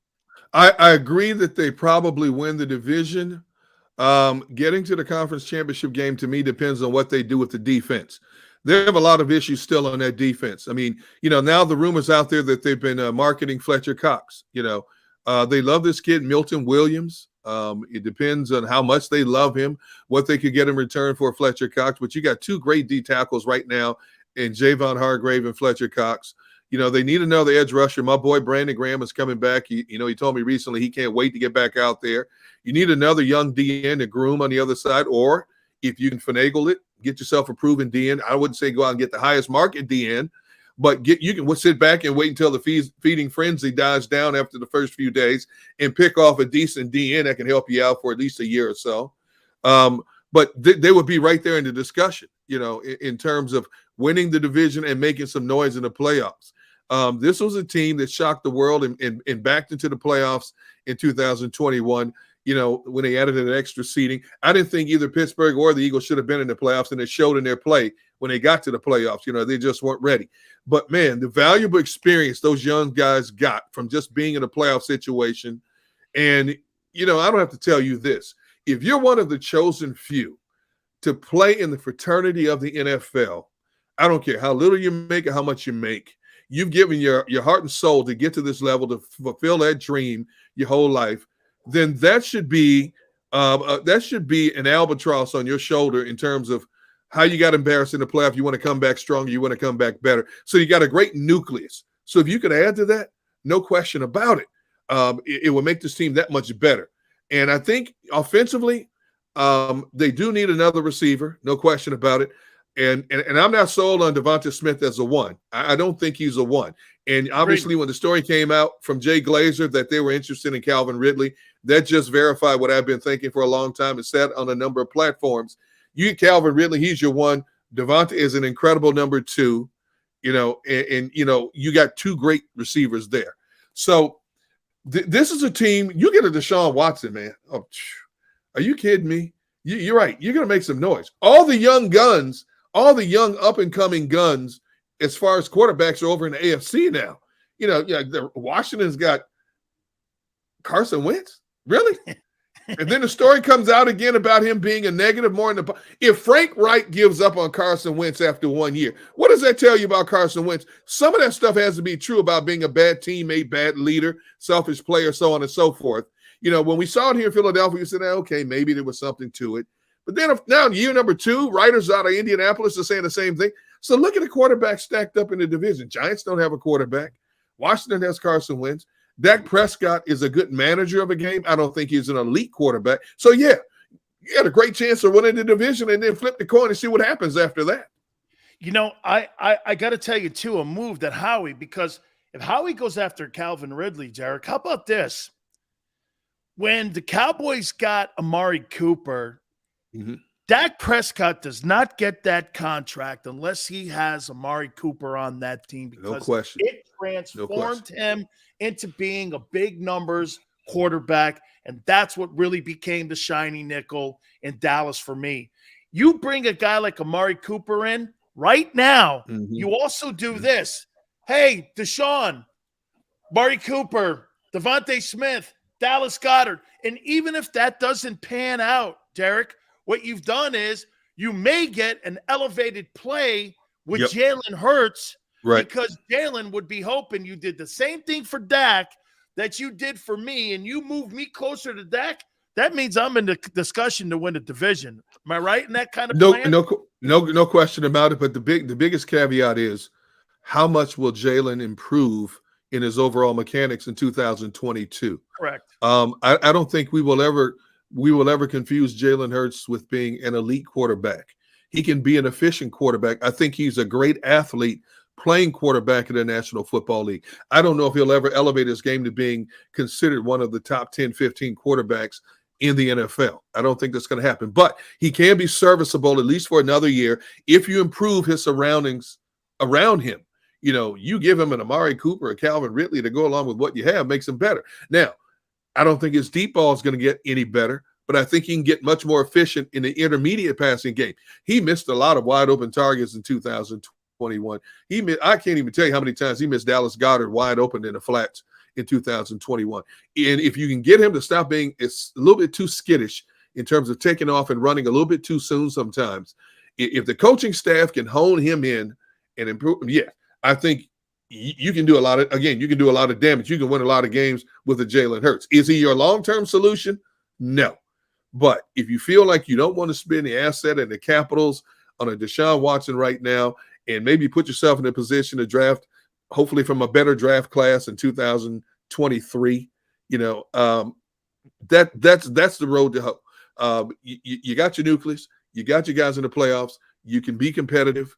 I agree that they probably win the division. Getting to the conference championship game, to me, depends on what they do with the defense. They have a lot of issues still on that defense. I mean, now the rumors out there that they've been marketing Fletcher Cox. They love this kid, Milton Williams. It depends on how much they love him, what they could get in return for Fletcher Cox. But you got 2 great D tackles right now in Javon Hargrave and Fletcher Cox. They need another edge rusher. My boy Brandon Graham is coming back. He told me recently he can't wait to get back out there. You need another young DN to groom on the other side, or if you can finagle it, get yourself a proven DN. I wouldn't say go out and get the highest market DN, but you can sit back and wait until the feeding frenzy dies down after the first few days and pick off a decent DN that can help you out for at least a year or so. But they would be right there in the discussion, in terms of winning the division and making some noise in the playoffs. This was a team that shocked the world and backed into the playoffs in 2021. When they added an extra seeding, I didn't think either Pittsburgh or the Eagles should have been in the playoffs, and it showed in their play when they got to the playoffs. They just weren't ready. But, man, the valuable experience those young guys got from just being in a playoff situation. And, I don't have to tell you this. If you're one of the chosen few to play in the fraternity of the NFL, I don't care how little you make or how much you make. You've given your heart and soul to get to this level, to fulfill that dream your whole life. Then that should be an albatross on your shoulder in terms of how you got embarrassed in the playoff. You want to come back stronger. You want to come back better. So you got a great nucleus. So if you could add to that, no question about it, it will make this team that much better. And I think offensively, they do need another receiver, no question about it. And I'm not sold on Devonta Smith as a 1. I don't think he's a 1. And obviously, when the story came out from Jay Glazer that they were interested in Calvin Ridley, that just verified what I've been thinking for a long time. It's said on a number of platforms. You get Calvin Ridley, he's your one. Devonta is an incredible number 2, and you got 2 great receivers there. So this is a team. You get a Deshaun Watson, man. Oh, are you kidding me? You're right. You're going to make some noise. All the young guns, all the young up-and-coming guns, as far as quarterbacks, are over in the AFC now. Washington's got Carson Wentz. Really? And then the story comes out again about him being a negative more in the – if Frank Reich gives up on Carson Wentz after 1 year, what does that tell you about Carson Wentz? Some of that stuff has to be true about being a bad teammate, bad leader, selfish player, so on and so forth. When we saw it here in Philadelphia, we said, okay, maybe there was something to it. But then now year number 2, writers out of Indianapolis are saying the same thing. So look at the quarterbacks stacked up in the division. Giants don't have a quarterback. Washington has Carson Wentz. Dak Prescott is a good manager of a game. I don't think he's an elite quarterback. So, yeah, you had a great chance of winning the division and then flip the coin and see what happens after that. I got to tell you, too, a move that Howie, because if Howie goes after Calvin Ridley, Derek, how about this? When the Cowboys got Amari Cooper, Dak Prescott does not get that contract unless he has Amari Cooper on that team, because it transformed him into being a big numbers quarterback, and that's what really became the shiny nickel in Dallas for me. You bring a guy like Amari Cooper in right now, you also do this. Hey, Deshaun, Amari Cooper, Devontae Smith, Dallas Goedert, and even if that doesn't pan out, Derek, what you've done is you may get an elevated play with Jalen Hurts, because Jalen would be hoping you did the same thing for Dak that you did for me, and you moved me closer to Dak. That means I'm in the discussion to win a division. Am I right in that kind of plan? No question about it. But the biggest caveat is, how much will Jalen improve in his overall mechanics in 2022? Correct. I don't think we will ever confuse Jalen Hurts with being an elite quarterback. He can be an efficient quarterback. I think he's a great athlete playing quarterback in the National Football League. I don't know if he'll ever elevate his game to being considered one of the top 10, 15 quarterbacks in the NFL. I don't think that's going to happen. But he can be serviceable at least for another year if you improve his surroundings around him. You give him an Amari Cooper, a Calvin Ridley to go along with what you have, makes him better. Now, I don't think his deep ball is going to get any better, but I think he can get much more efficient in the intermediate passing game. He missed a lot of wide open targets in 2021. I can't even tell you how many times he missed Dallas Goedert wide open in the flats in 2021. And if you can get him to stop being a little bit too skittish in terms of taking off and running a little bit too soon sometimes, if the coaching staff can hone him in and improve, I think you can do a lot of damage. You can win a lot of games with a Jalen Hurts. Is he your long-term solution? No. But if you feel like you don't want to spend the asset and the capitals on a Deshaun Watson right now, and maybe put yourself in a position to draft, hopefully from a better draft class in 2023, that's the road to hope. You got your nucleus, you got your guys in the playoffs, you can be competitive.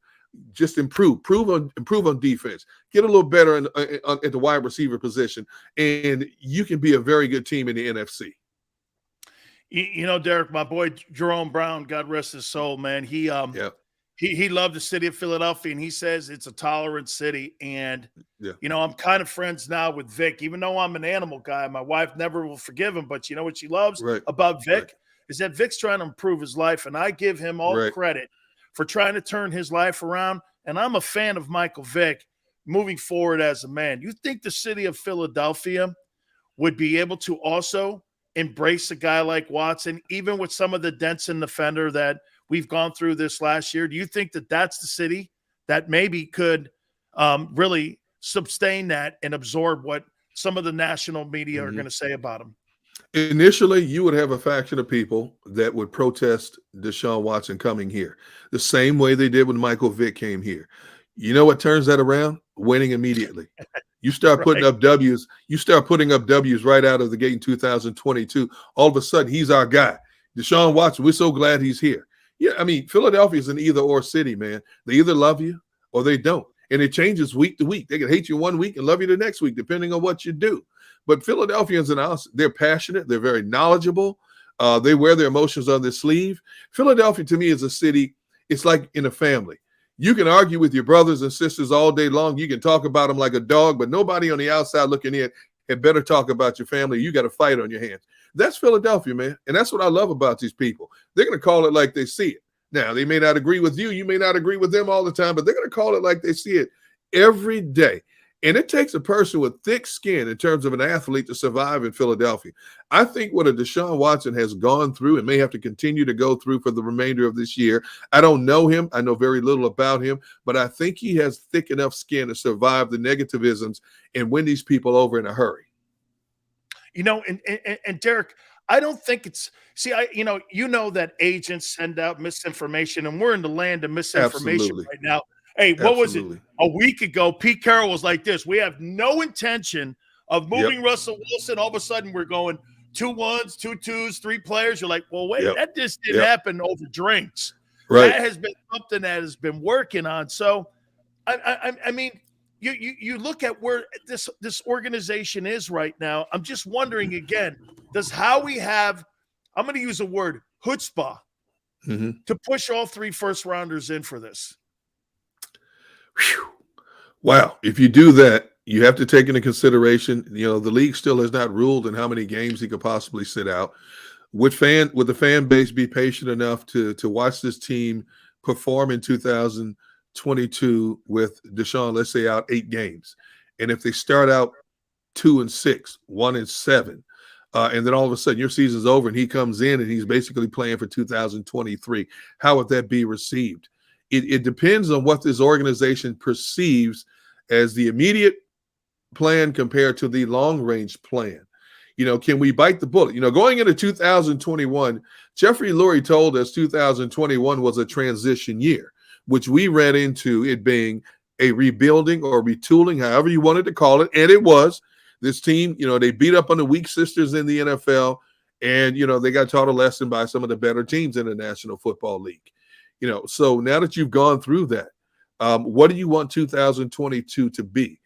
Just improve on defense, get a little better at the wide receiver position, and you can be a very good team in the NFC. Derek, my boy Jerome Brown, God rest his soul, man. He loved the city of Philadelphia, and he says it's a tolerant city. And I'm kind of friends now with Vic, even though I'm an animal guy. My wife never will forgive him, but you know what she loves about Vic is that Vic's trying to improve his life, and I give him all credit for trying to turn his life around. And I'm a fan of Michael Vick moving forward as a man. You think the city of Philadelphia would be able to also embrace a guy like Watson, even with some of the dents in the fender that we've gone through this last year? Do you think that that's the city that maybe could really sustain that and absorb what some of the national media are going to say about him? Initially, you would have a faction of people that would protest Deshaun Watson coming here the same way they did when Michael Vick came here. You know what turns that around? Winning immediately. You start putting up W's. You start putting up W's right out of the gate in 2022. All of a sudden, he's our guy. Deshaun Watson, we're so glad he's here. Yeah, I mean, Philadelphia is an either-or city, man. They either love you or they don't. And it changes week to week. They can hate you one week and love you the next week, depending on what you do. But Philadelphians and us, they're passionate. They're very knowledgeable. They wear their emotions on their sleeve. Philadelphia, to me, is a city. It's like in a family. You can argue with your brothers and sisters all day long. You can talk about them like a dog, but nobody on the outside looking in had better talk about your family. You got a fight on your hands. That's Philadelphia, man. And that's what I love about these people. They're going to call it like they see it. Now, they may not agree with you. You may not agree with them all the time, but they're going to call it like they see it every day. And it takes a person with thick skin in terms of an athlete to survive in Philadelphia. I think what a Deshaun Watson has gone through and may have to continue to go through for the remainder of this year. I don't know him. I know very little about him, but I think he has thick enough skin to survive the negativisms and win these people over in a hurry. You know, and Derek, I don't think it's that agents send out misinformation, and we're in the land of misinformation Absolutely. right now. Hey, what Absolutely. was it? A week ago, Pete Carroll was like this. We have no intention of moving Russell Wilson. All of a sudden, we're going 2 1s, 2 2s, 3 players. You're like, well, wait, that just didn't happen over drinks. Right. That has been something that has been working on. So, I mean, you look at where this organization is right now. I'm just wondering again, does Howie have, I'm going to use a word, chutzpah, to push all 3 first-rounders in for this? Whew. Wow. If you do that, you have to take into consideration, the league still has not ruled in how many games he could possibly sit out. Would the fan base be patient enough to watch this team perform in 2022 with Deshaun, let's say, out 8 games? And if they start out 2-6, 1-7, and then all of a sudden your season's over and he comes in and he's basically playing for 2023, how would that be received? It depends on what this organization perceives as the immediate plan compared to the long-range plan. Can we bite the bullet? Going into 2021, Jeffrey Lurie told us 2021 was a transition year, which we read into it being a rebuilding or retooling, however you wanted to call it. And it was. This team, they beat up on the weak sisters in the NFL, and, they got taught a lesson by some of the better teams in the National Football League. So now that you've gone through that, what do you want 2022 to be?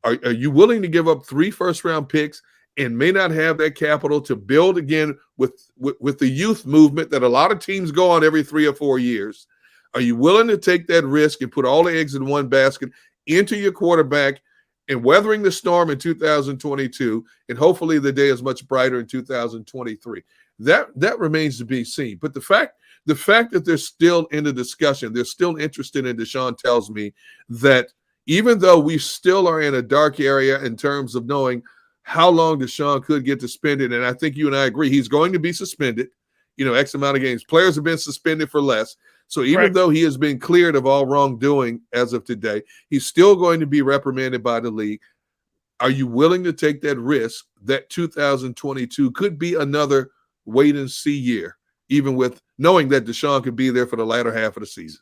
Are you willing to give up 3 first-round picks and may not have that capital to build again with the youth movement that a lot of teams go on every 3 or 4 years? Are you willing to take that risk and put all the eggs in one basket into your quarterback and weathering the storm in 2022, and hopefully the day is much brighter in 2023? That remains to be seen. But the fact that they're still in the discussion, they're still interested in Deshaun, tells me that even though we still are in a dark area in terms of knowing how long Deshaun could get suspended, and I think you and I agree he's going to be suspended, X amount of games. Players have been suspended for less. So even though he has been cleared of all wrongdoing as of today, he's still going to be reprimanded by the league. Are you willing to take that risk that 2022 could be another wait-and-see year, even with knowing that Deshaun could be there for the latter half of the season?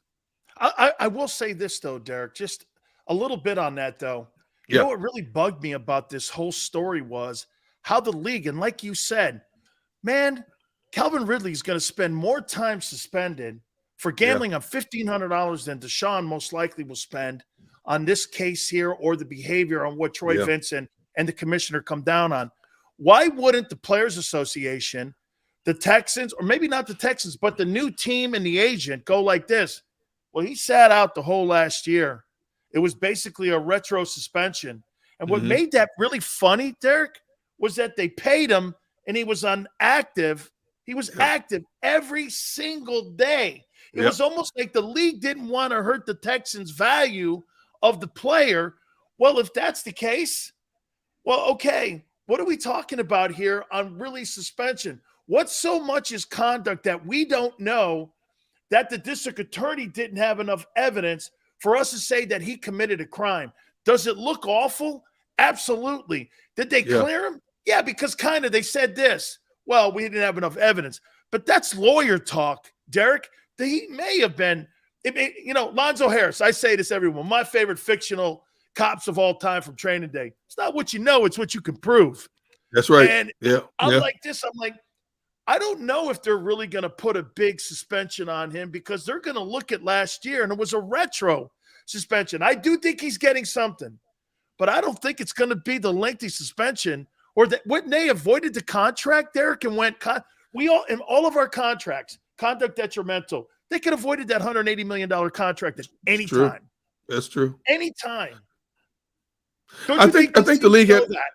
I will say this, though, Derek, just a little bit on that, though. You know what really bugged me about this whole story was how the league, and like you said, man, Calvin Ridley's going to spend more time suspended for gambling on $1,500 than Deshaun most likely will spend on this case here, or the behavior on what Troy Vincent and the commissioner come down on. Why wouldn't the Players Association, the Texans, or maybe not the Texans, but the new team and the agent go like this? Well, he sat out the whole last year. It was basically a retro suspension. And what made that really funny, Derek, was that they paid him and he was inactive. He was active every single day. It was almost like the league didn't want to hurt the Texans' value of the player. Well, if that's the case, well, okay, what are we talking about here on really suspension? What so much is conduct that we don't know that the district attorney didn't have enough evidence for us to say that he committed a crime? Does it look awful? Absolutely. Did they clear him? Yeah, because kind of they said this. Well, we didn't have enough evidence. But that's lawyer talk, Derek. He may have been, Lonzo Harris, I say this everyone, my favorite fictional cops of all time from Training Day. It's not what you know, it's what you can prove. That's right. And I'm like this, I don't know if they're really going to put a big suspension on him because they're going to look at last year and it was a retro suspension. I do think he's getting something, but I don't think it's going to be the lengthy suspension or that. Wouldn't they avoided the contract, Derek, and went we all in all of our contracts, conduct detrimental. They could have avoided that $180 million contract at any time. That's true. Anytime. I think the league had that.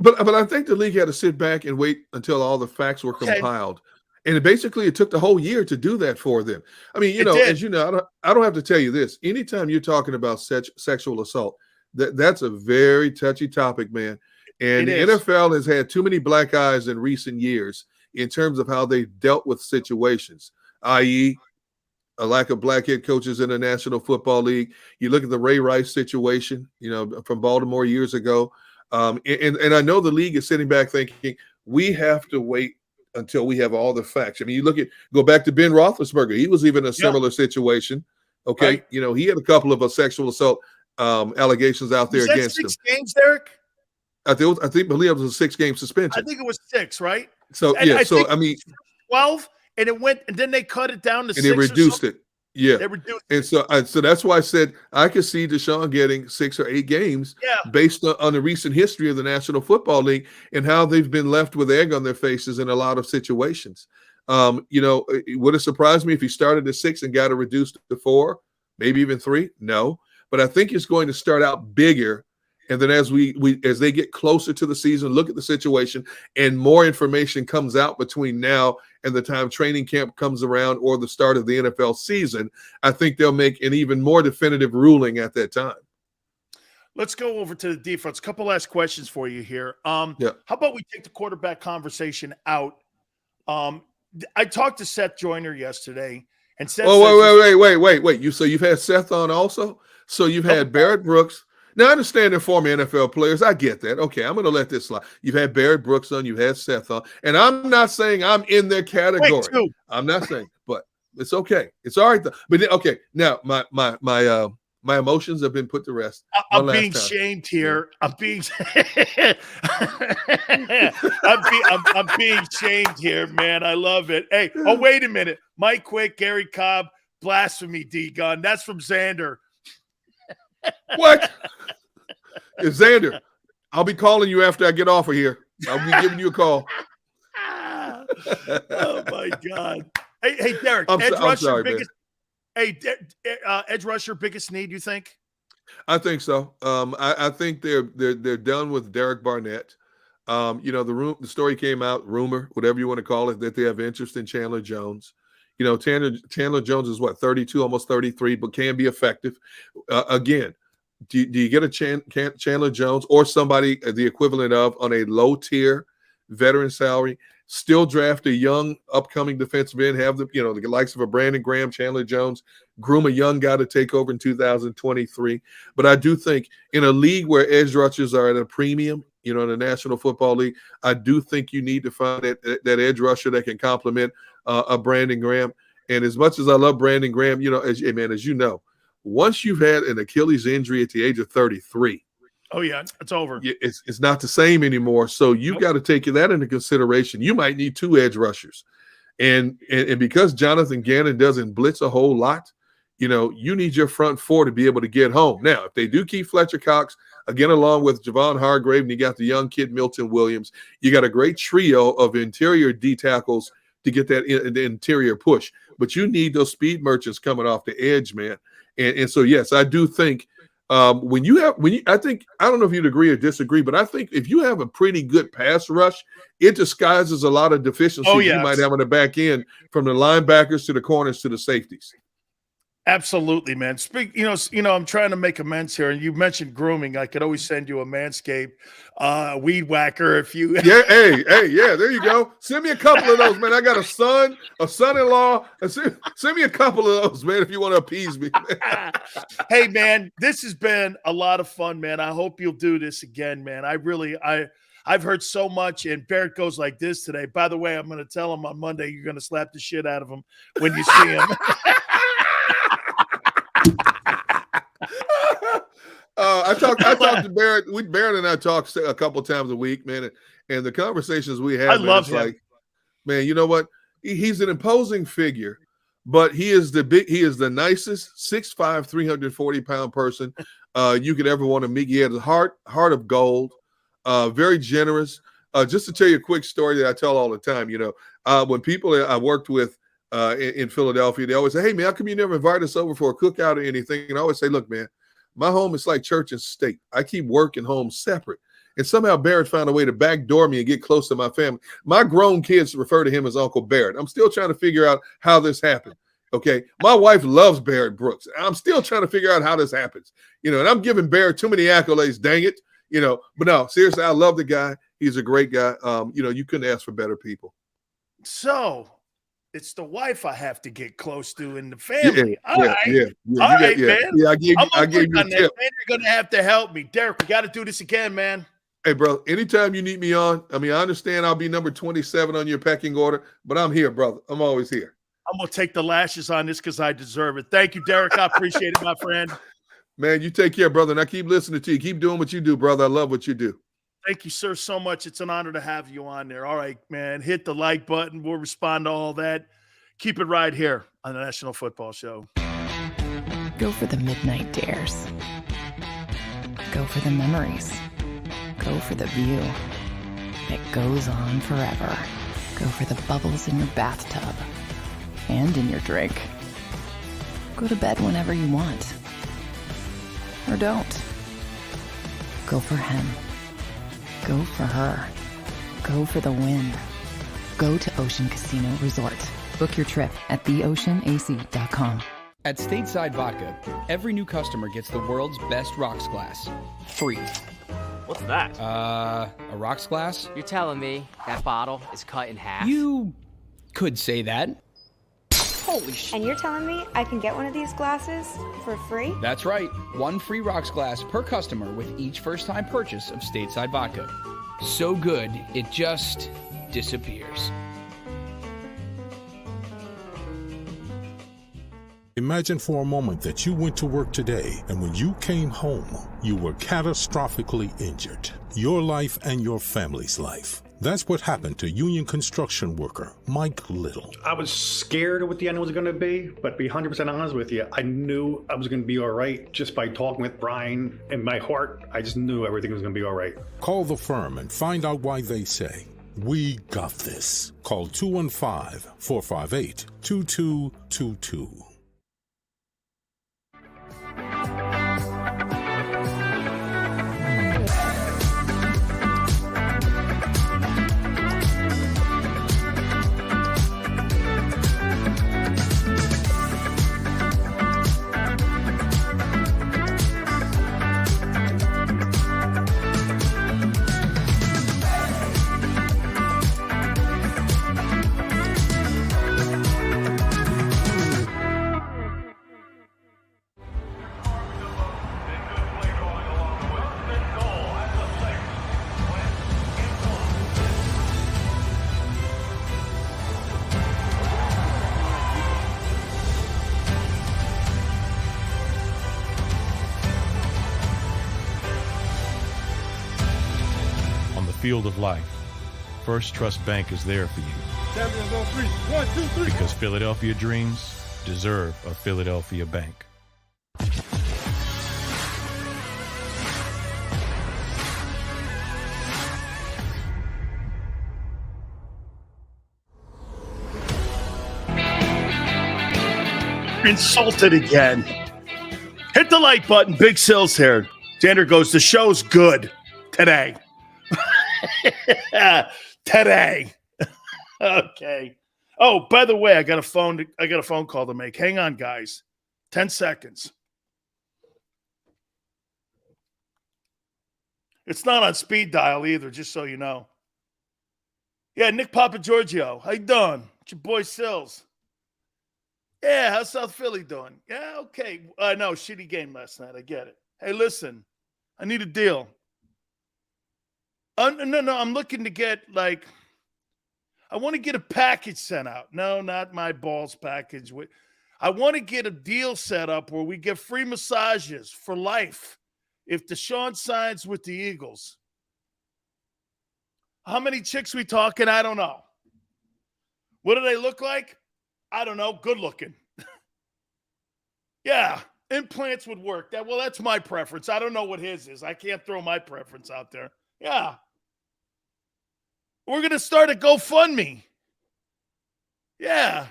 But I think the league had to sit back and wait until all the facts were compiled. And it took the whole year to do that for them. I mean, as you know, I don't have to tell you this. Anytime you're talking about sexual assault, that's a very touchy topic, man. And the NFL has had too many black eyes in recent years in terms of how they dealt with situations, i.e., a lack of black head coaches in the National Football League. You look at the Ray Rice situation, from Baltimore years ago. And I know the league is sitting back thinking, we have to wait until we have all the facts. I mean, go back to Ben Roethlisberger. He was even in a similar situation. Okay. Right. He had a couple of sexual assault allegations out there against him. 6 games, Derek? I believe it was a 6-game suspension. I think it was 6, right? So, I mean, 12, and it went, and then they cut it down to 6. And they reduced it. Yeah. They reduced it. And so that's why I said I could see Deshaun getting 6 or 8 games based on the recent history of the National Football League and how they've been left with egg on their faces in a lot of situations. It would have surprised me if he started at 6 and got it reduced to 4, maybe even 3. No. But I think it's going to start out bigger. And then as as they get closer to the season, look at the situation, and more information comes out between now and the time training camp comes around or the start of the NFL season, I think they'll make an even more definitive ruling at that time. Let's go over to the defense. A couple last questions for you here. How about we take the quarterback conversation out? I talked to Seth Joyner yesterday, and Seth. Wait. So you've had Seth on also? So you've had Barrett Brooks. Now, I understand they're former NFL players. I get that. Okay, I'm going to let this slide. You've had Barrett Brooks on. You've had Seth on. And I'm not saying I'm in their category. I'm not saying, but it's okay. It's all right. But okay, now my emotions have been put to rest. I'm being shamed here. I'm being I'm being shamed here, man. I love it. Hey, wait a minute. Mike Quick, Gary Cobb, blasphemy, D-Gun. That's from Xander. What? Xander, I'll be calling you after I get off of here. I'll be giving you a call. Oh my God! Hey, Derek, edge rusher, biggest need, you think? I think so. I think they're done with Derek Barnett. The story came out, rumor, whatever you want to call it, that they have interest in Chandler Jones. Chandler Jones is 32, almost 33, but can be effective. Again, do you get a Chandler Jones or somebody the equivalent of on a low tier veteran salary? Still draft a young upcoming defensive end, have the likes of a Brandon Graham, Chandler Jones, groom a young guy to take over in 2023. But I do think in a league where edge rushers are at a premium, in the National Football League, I do think you need to find that edge rusher that can complement a Brandon Graham. And as much as I love Brandon Graham, as you know, once you've had an Achilles injury at the age of 33, oh yeah, it's over. It's not the same anymore. So you've got to take that into consideration. You might need 2 edge rushers, and because Jonathan Gannon doesn't blitz a whole lot, you need your front 4 to be able to get home. Now, if they do keep Fletcher Cox again, along with Javon Hargrave, and you got the young kid Milton Williams, you got a great trio of interior D tackles to get that the interior push. But you need those speed merchants coming off the edge, man. And so yes, I do think. I don't know if you'd agree or disagree, but I think if you have a pretty good pass rush, it disguises a lot of deficiencies you might have on the back end, from the linebackers to the corners to the safeties. Absolutely, man. I'm trying to make amends here, and you mentioned grooming. I could always send you a Manscape weed whacker if you. Yeah, there you go. Send me a couple of those, man. I got a son-in-law. Send me a couple of those, man, if you want to appease me. Hey, man, this has been a lot of fun, man. I hope you'll do this again, man. I've heard so much, and Barrett goes like this today. By the way, I'm going to tell him on Monday you're going to slap the shit out of him when you see him. I talked to Barrett. Barrett and I talk a couple times a week, man, and the conversations we have. I love him. Like, man, you know what? He's an imposing figure, but he is the nicest 6'5", 340-pound person you could ever want to meet. He had a heart of gold, very generous. Just to tell you a quick story that I tell all the time, when people I worked with in Philadelphia, they always say, "Hey man, how come you never invite us over for a cookout or anything?" And I always say, "Look, man, my home is like church and state. I keep work and home separate." And somehow Barrett found a way to backdoor me and get close to my family. My grown kids refer to him as Uncle Barrett. I'm still trying to figure out how this happened. Okay. My wife loves Barrett Brooks. I'm still trying to figure out how this happens. And I'm giving Barrett too many accolades, dang it. But no, seriously, I love the guy. He's a great guy. You couldn't ask for better people. So it's the wife I have to get close to in the family. All right, man. Yeah, I gave you a tip. Man, you're going to have to help me. Derek, we got to do this again, man. Hey, bro, anytime you need me on, I understand I'll be number 27 on your pecking order, but I'm here, brother. I'm always here. I'm going to take the lashes on this because I deserve it. Thank you, Derek. I appreciate it, my friend. Man, you take care, brother, and I keep listening to you. Keep doing what you do, brother. I love what you do. Thank you, sir, so much. It's an honor to have you on there. All right, man. Hit the like button. We'll respond to all that. Keep it right here on the National Football Show. Go for the midnight dares. Go for the memories. Go for the view. It goes on forever. Go for the bubbles in your bathtub and in your drink. Go to bed whenever you want. Or don't. Go for him. Go for her. Go for the win. Go to Ocean Casino Resort. Book your trip at theoceanac.com. At Stateside Vodka, every new customer gets the world's best rocks glass. Free. What's that? A rocks glass? You're telling me that bottle is cut in half? You could say that. Holy shit. And you're telling me I can get one of these glasses for free? That's right. One free rocks glass per customer with each first-time purchase of Stateside Vodka. So good, it just disappears. Imagine for a moment that you went to work today and when you came home, you were catastrophically injured. Your life and your family's life. That's what happened to union construction worker Mike Little. I was scared of what the end was going to be, but to be 100% honest with you, I knew I was going to be all right just by talking with Brian. In my heart, I just knew everything was going to be all right. Call the firm and find out why they say, "We got this." Call 215-458-2222. Field of life, First Trust Bank is there for you. Champions on three. 1, 2, 3. Because Philadelphia dreams deserve a Philadelphia bank. Insulted again. Hit the like button. Big Sills here. Xander goes, the show's good today. Today. Okay. Oh, by the way, I got a phone call to make. Hang on, guys. 10 seconds. It's not on speed dial either, just so you know. Yeah, Nick Papagiorgio. How you doing? It's your boy Sills. Yeah, how's South Philly doing? Yeah, okay. No, shitty game last night. I get it. Hey, listen, I need a deal. No, I'm looking to get, I want to get a package sent out. No, not my balls package. I want to get a deal set up where we get free massages for life if Deshaun signs with the Eagles. How many chicks we talking? I don't know. What do they look like? I don't know, good looking. Yeah, implants would work. That's my preference. I don't know what his is. I can't throw my preference out there. Yeah. We're going to start a GoFundMe. Yeah.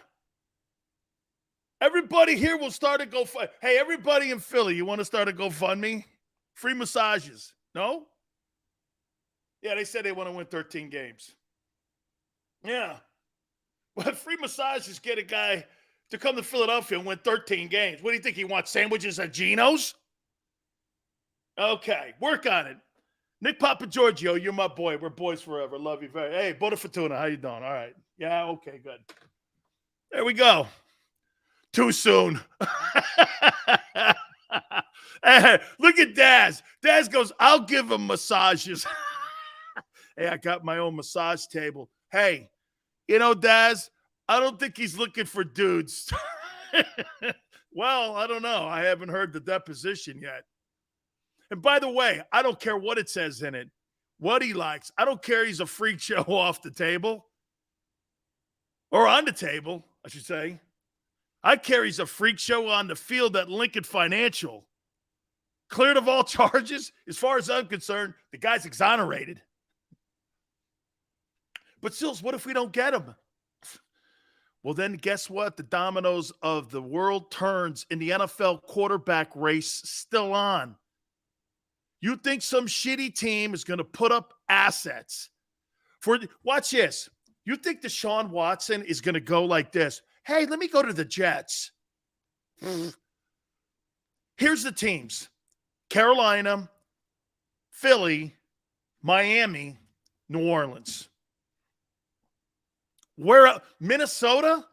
Everybody here will start a GoFundMe. Hey, everybody in Philly, you want to start a GoFundMe? Free massages. No? Yeah, they said they want to win 13 games. Yeah. Well, free massages get a guy to come to Philadelphia and win 13 games. What do you think? He wants sandwiches at Geno's? Okay, work on it. Nick Papagiorgio, you're my boy. We're boys forever. Love you very. Hey, Butter Fortuna, how you doing? All right. Yeah, okay, good. There we go. Too soon. Hey, look at Daz. Daz goes, I'll give him massages. Hey, I got my own massage table. Hey, you know, Daz, I don't think he's looking for dudes. Well, I don't know. I haven't heard the deposition yet. And by the way, I don't care what it says in it, what he likes. I don't care he's a freak show off the table. Or on the table, I should say. I care he's a freak show on the field at Lincoln Financial. Cleared of all charges. As far as I'm concerned, the guy's exonerated. But Sills, what if we don't get him? Well, then guess what? The dominoes of the world turns in the NFL quarterback race still on. You think some shitty team is going to put up assets for – watch this. You think Deshaun Watson is going to go like this? Hey, let me go to the Jets. Here's the teams. Carolina, Philly, Miami, New Orleans. Where Minnesota?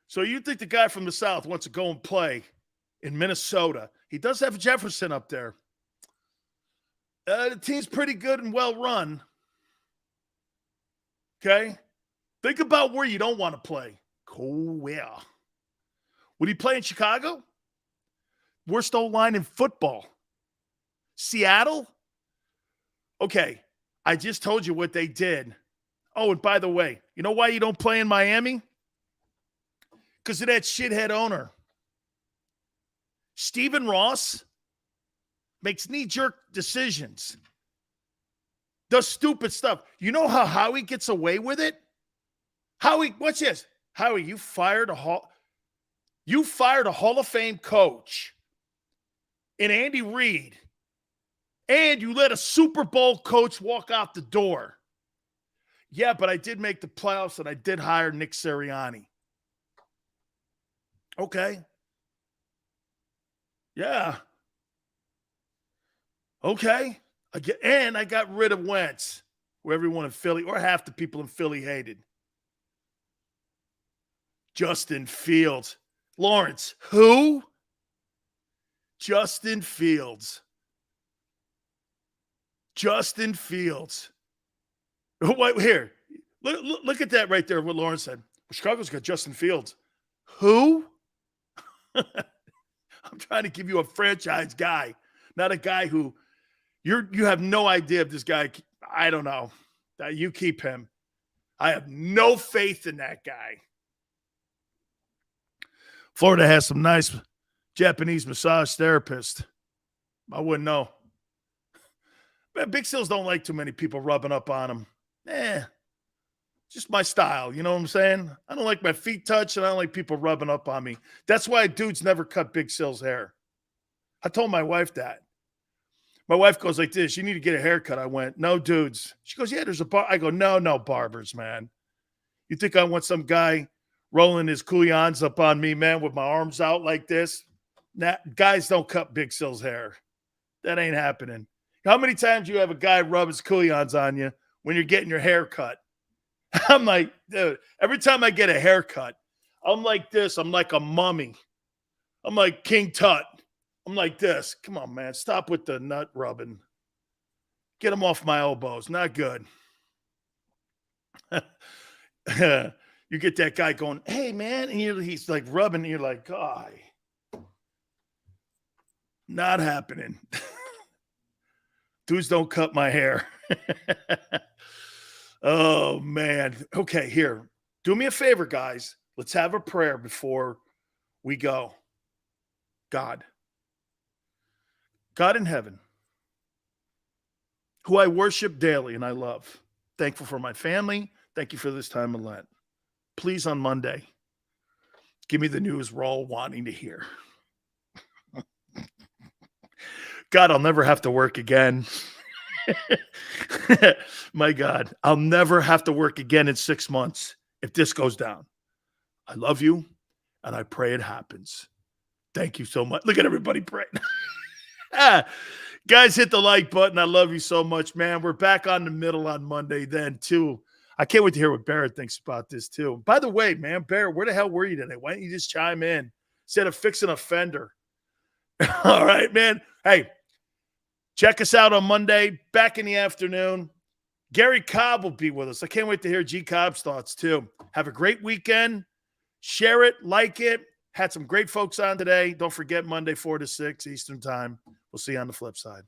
So you think the guy from the South wants to go and play in Minnesota. He does have Jefferson up there. The team's pretty good and well run. Okay? Think about where you don't want to play. Cool. Yeah. Would he play in Chicago? Worst O-line in football. Seattle? Okay. I just told you what they did. Oh, and by the way, you know why you don't play in Miami? Because of that shithead owner. Stephen Ross makes knee-jerk decisions. Does stupid stuff. You know how Howie gets away with it? Howie, what's this? Howie, you fired a Hall of Fame coach in Andy Reid, and you let a Super Bowl coach walk out the door. Yeah, but I did make the playoffs, and I did hire Nick Sirianni. Okay. Yeah. Okay. I got rid of Wentz, who everyone in Philly, or half the people in Philly hated. Justin Fields. Lawrence, who? Justin Fields. Justin Fields. Here, look at that right there, what Lawrence said. Chicago's got Justin Fields. Who? I'm trying to give you a franchise guy, not a guy who you have no idea if this guy, I don't know. You keep him. I have no faith in that guy. Florida has some nice Japanese massage therapists. I wouldn't know. Man, Big Sills don't like too many people rubbing up on him. Just my style. You know what I'm saying? I don't like my feet touched, and I don't like people rubbing up on me. That's why dudes never cut Big Sills' hair. I told my wife that. My wife goes like this, you need to get a haircut. I went, no, dudes. She goes, yeah, there's a bar. I go, no, barbers, man. You think I want some guy rolling his couillons up on me, man, with my arms out like this? Nah, guys don't cut Big Sills' hair. That ain't happening. How many times you have a guy rub his couillons on you when you're getting your hair cut? I'm like, dude, every time I get a haircut, I'm like this. I'm like a mummy. I'm like King Tut. I'm like this. Come on, man. Stop with the nut rubbing. Get them off my elbows. Not good. You get that guy going, hey, man. And he's like rubbing. And you're like, God. Not happening. Dudes don't cut my hair. Oh, man. Okay, here. Do me a favor, guys. Let's have a prayer before we go. God in heaven, who I worship daily and I love. Thankful for my family. Thank you for this time of Lent. Please, on Monday, give me the news we're all wanting to hear. God, I'll never have to work again. My God, I'll never have to work again in 6 months if this goes down. I love you, and I pray it happens. Thank you so much. Look at everybody praying. Guys, hit the like button. I love you so much, man. We're back on the middle on Monday then, too. I can't wait to hear what Barrett thinks about this, too. By the way, man, Barrett, where the hell were you today? Why don't you just chime in instead of fixing a fender? All right, man. Hey, check us out on Monday, back in the afternoon. Gary Cobb will be with us. I can't wait to hear G. Cobb's thoughts, too. Have a great weekend. Share it, like it. Had some great folks on today. Don't forget Monday, 4 to 6 Eastern time. We'll see you on the flip side.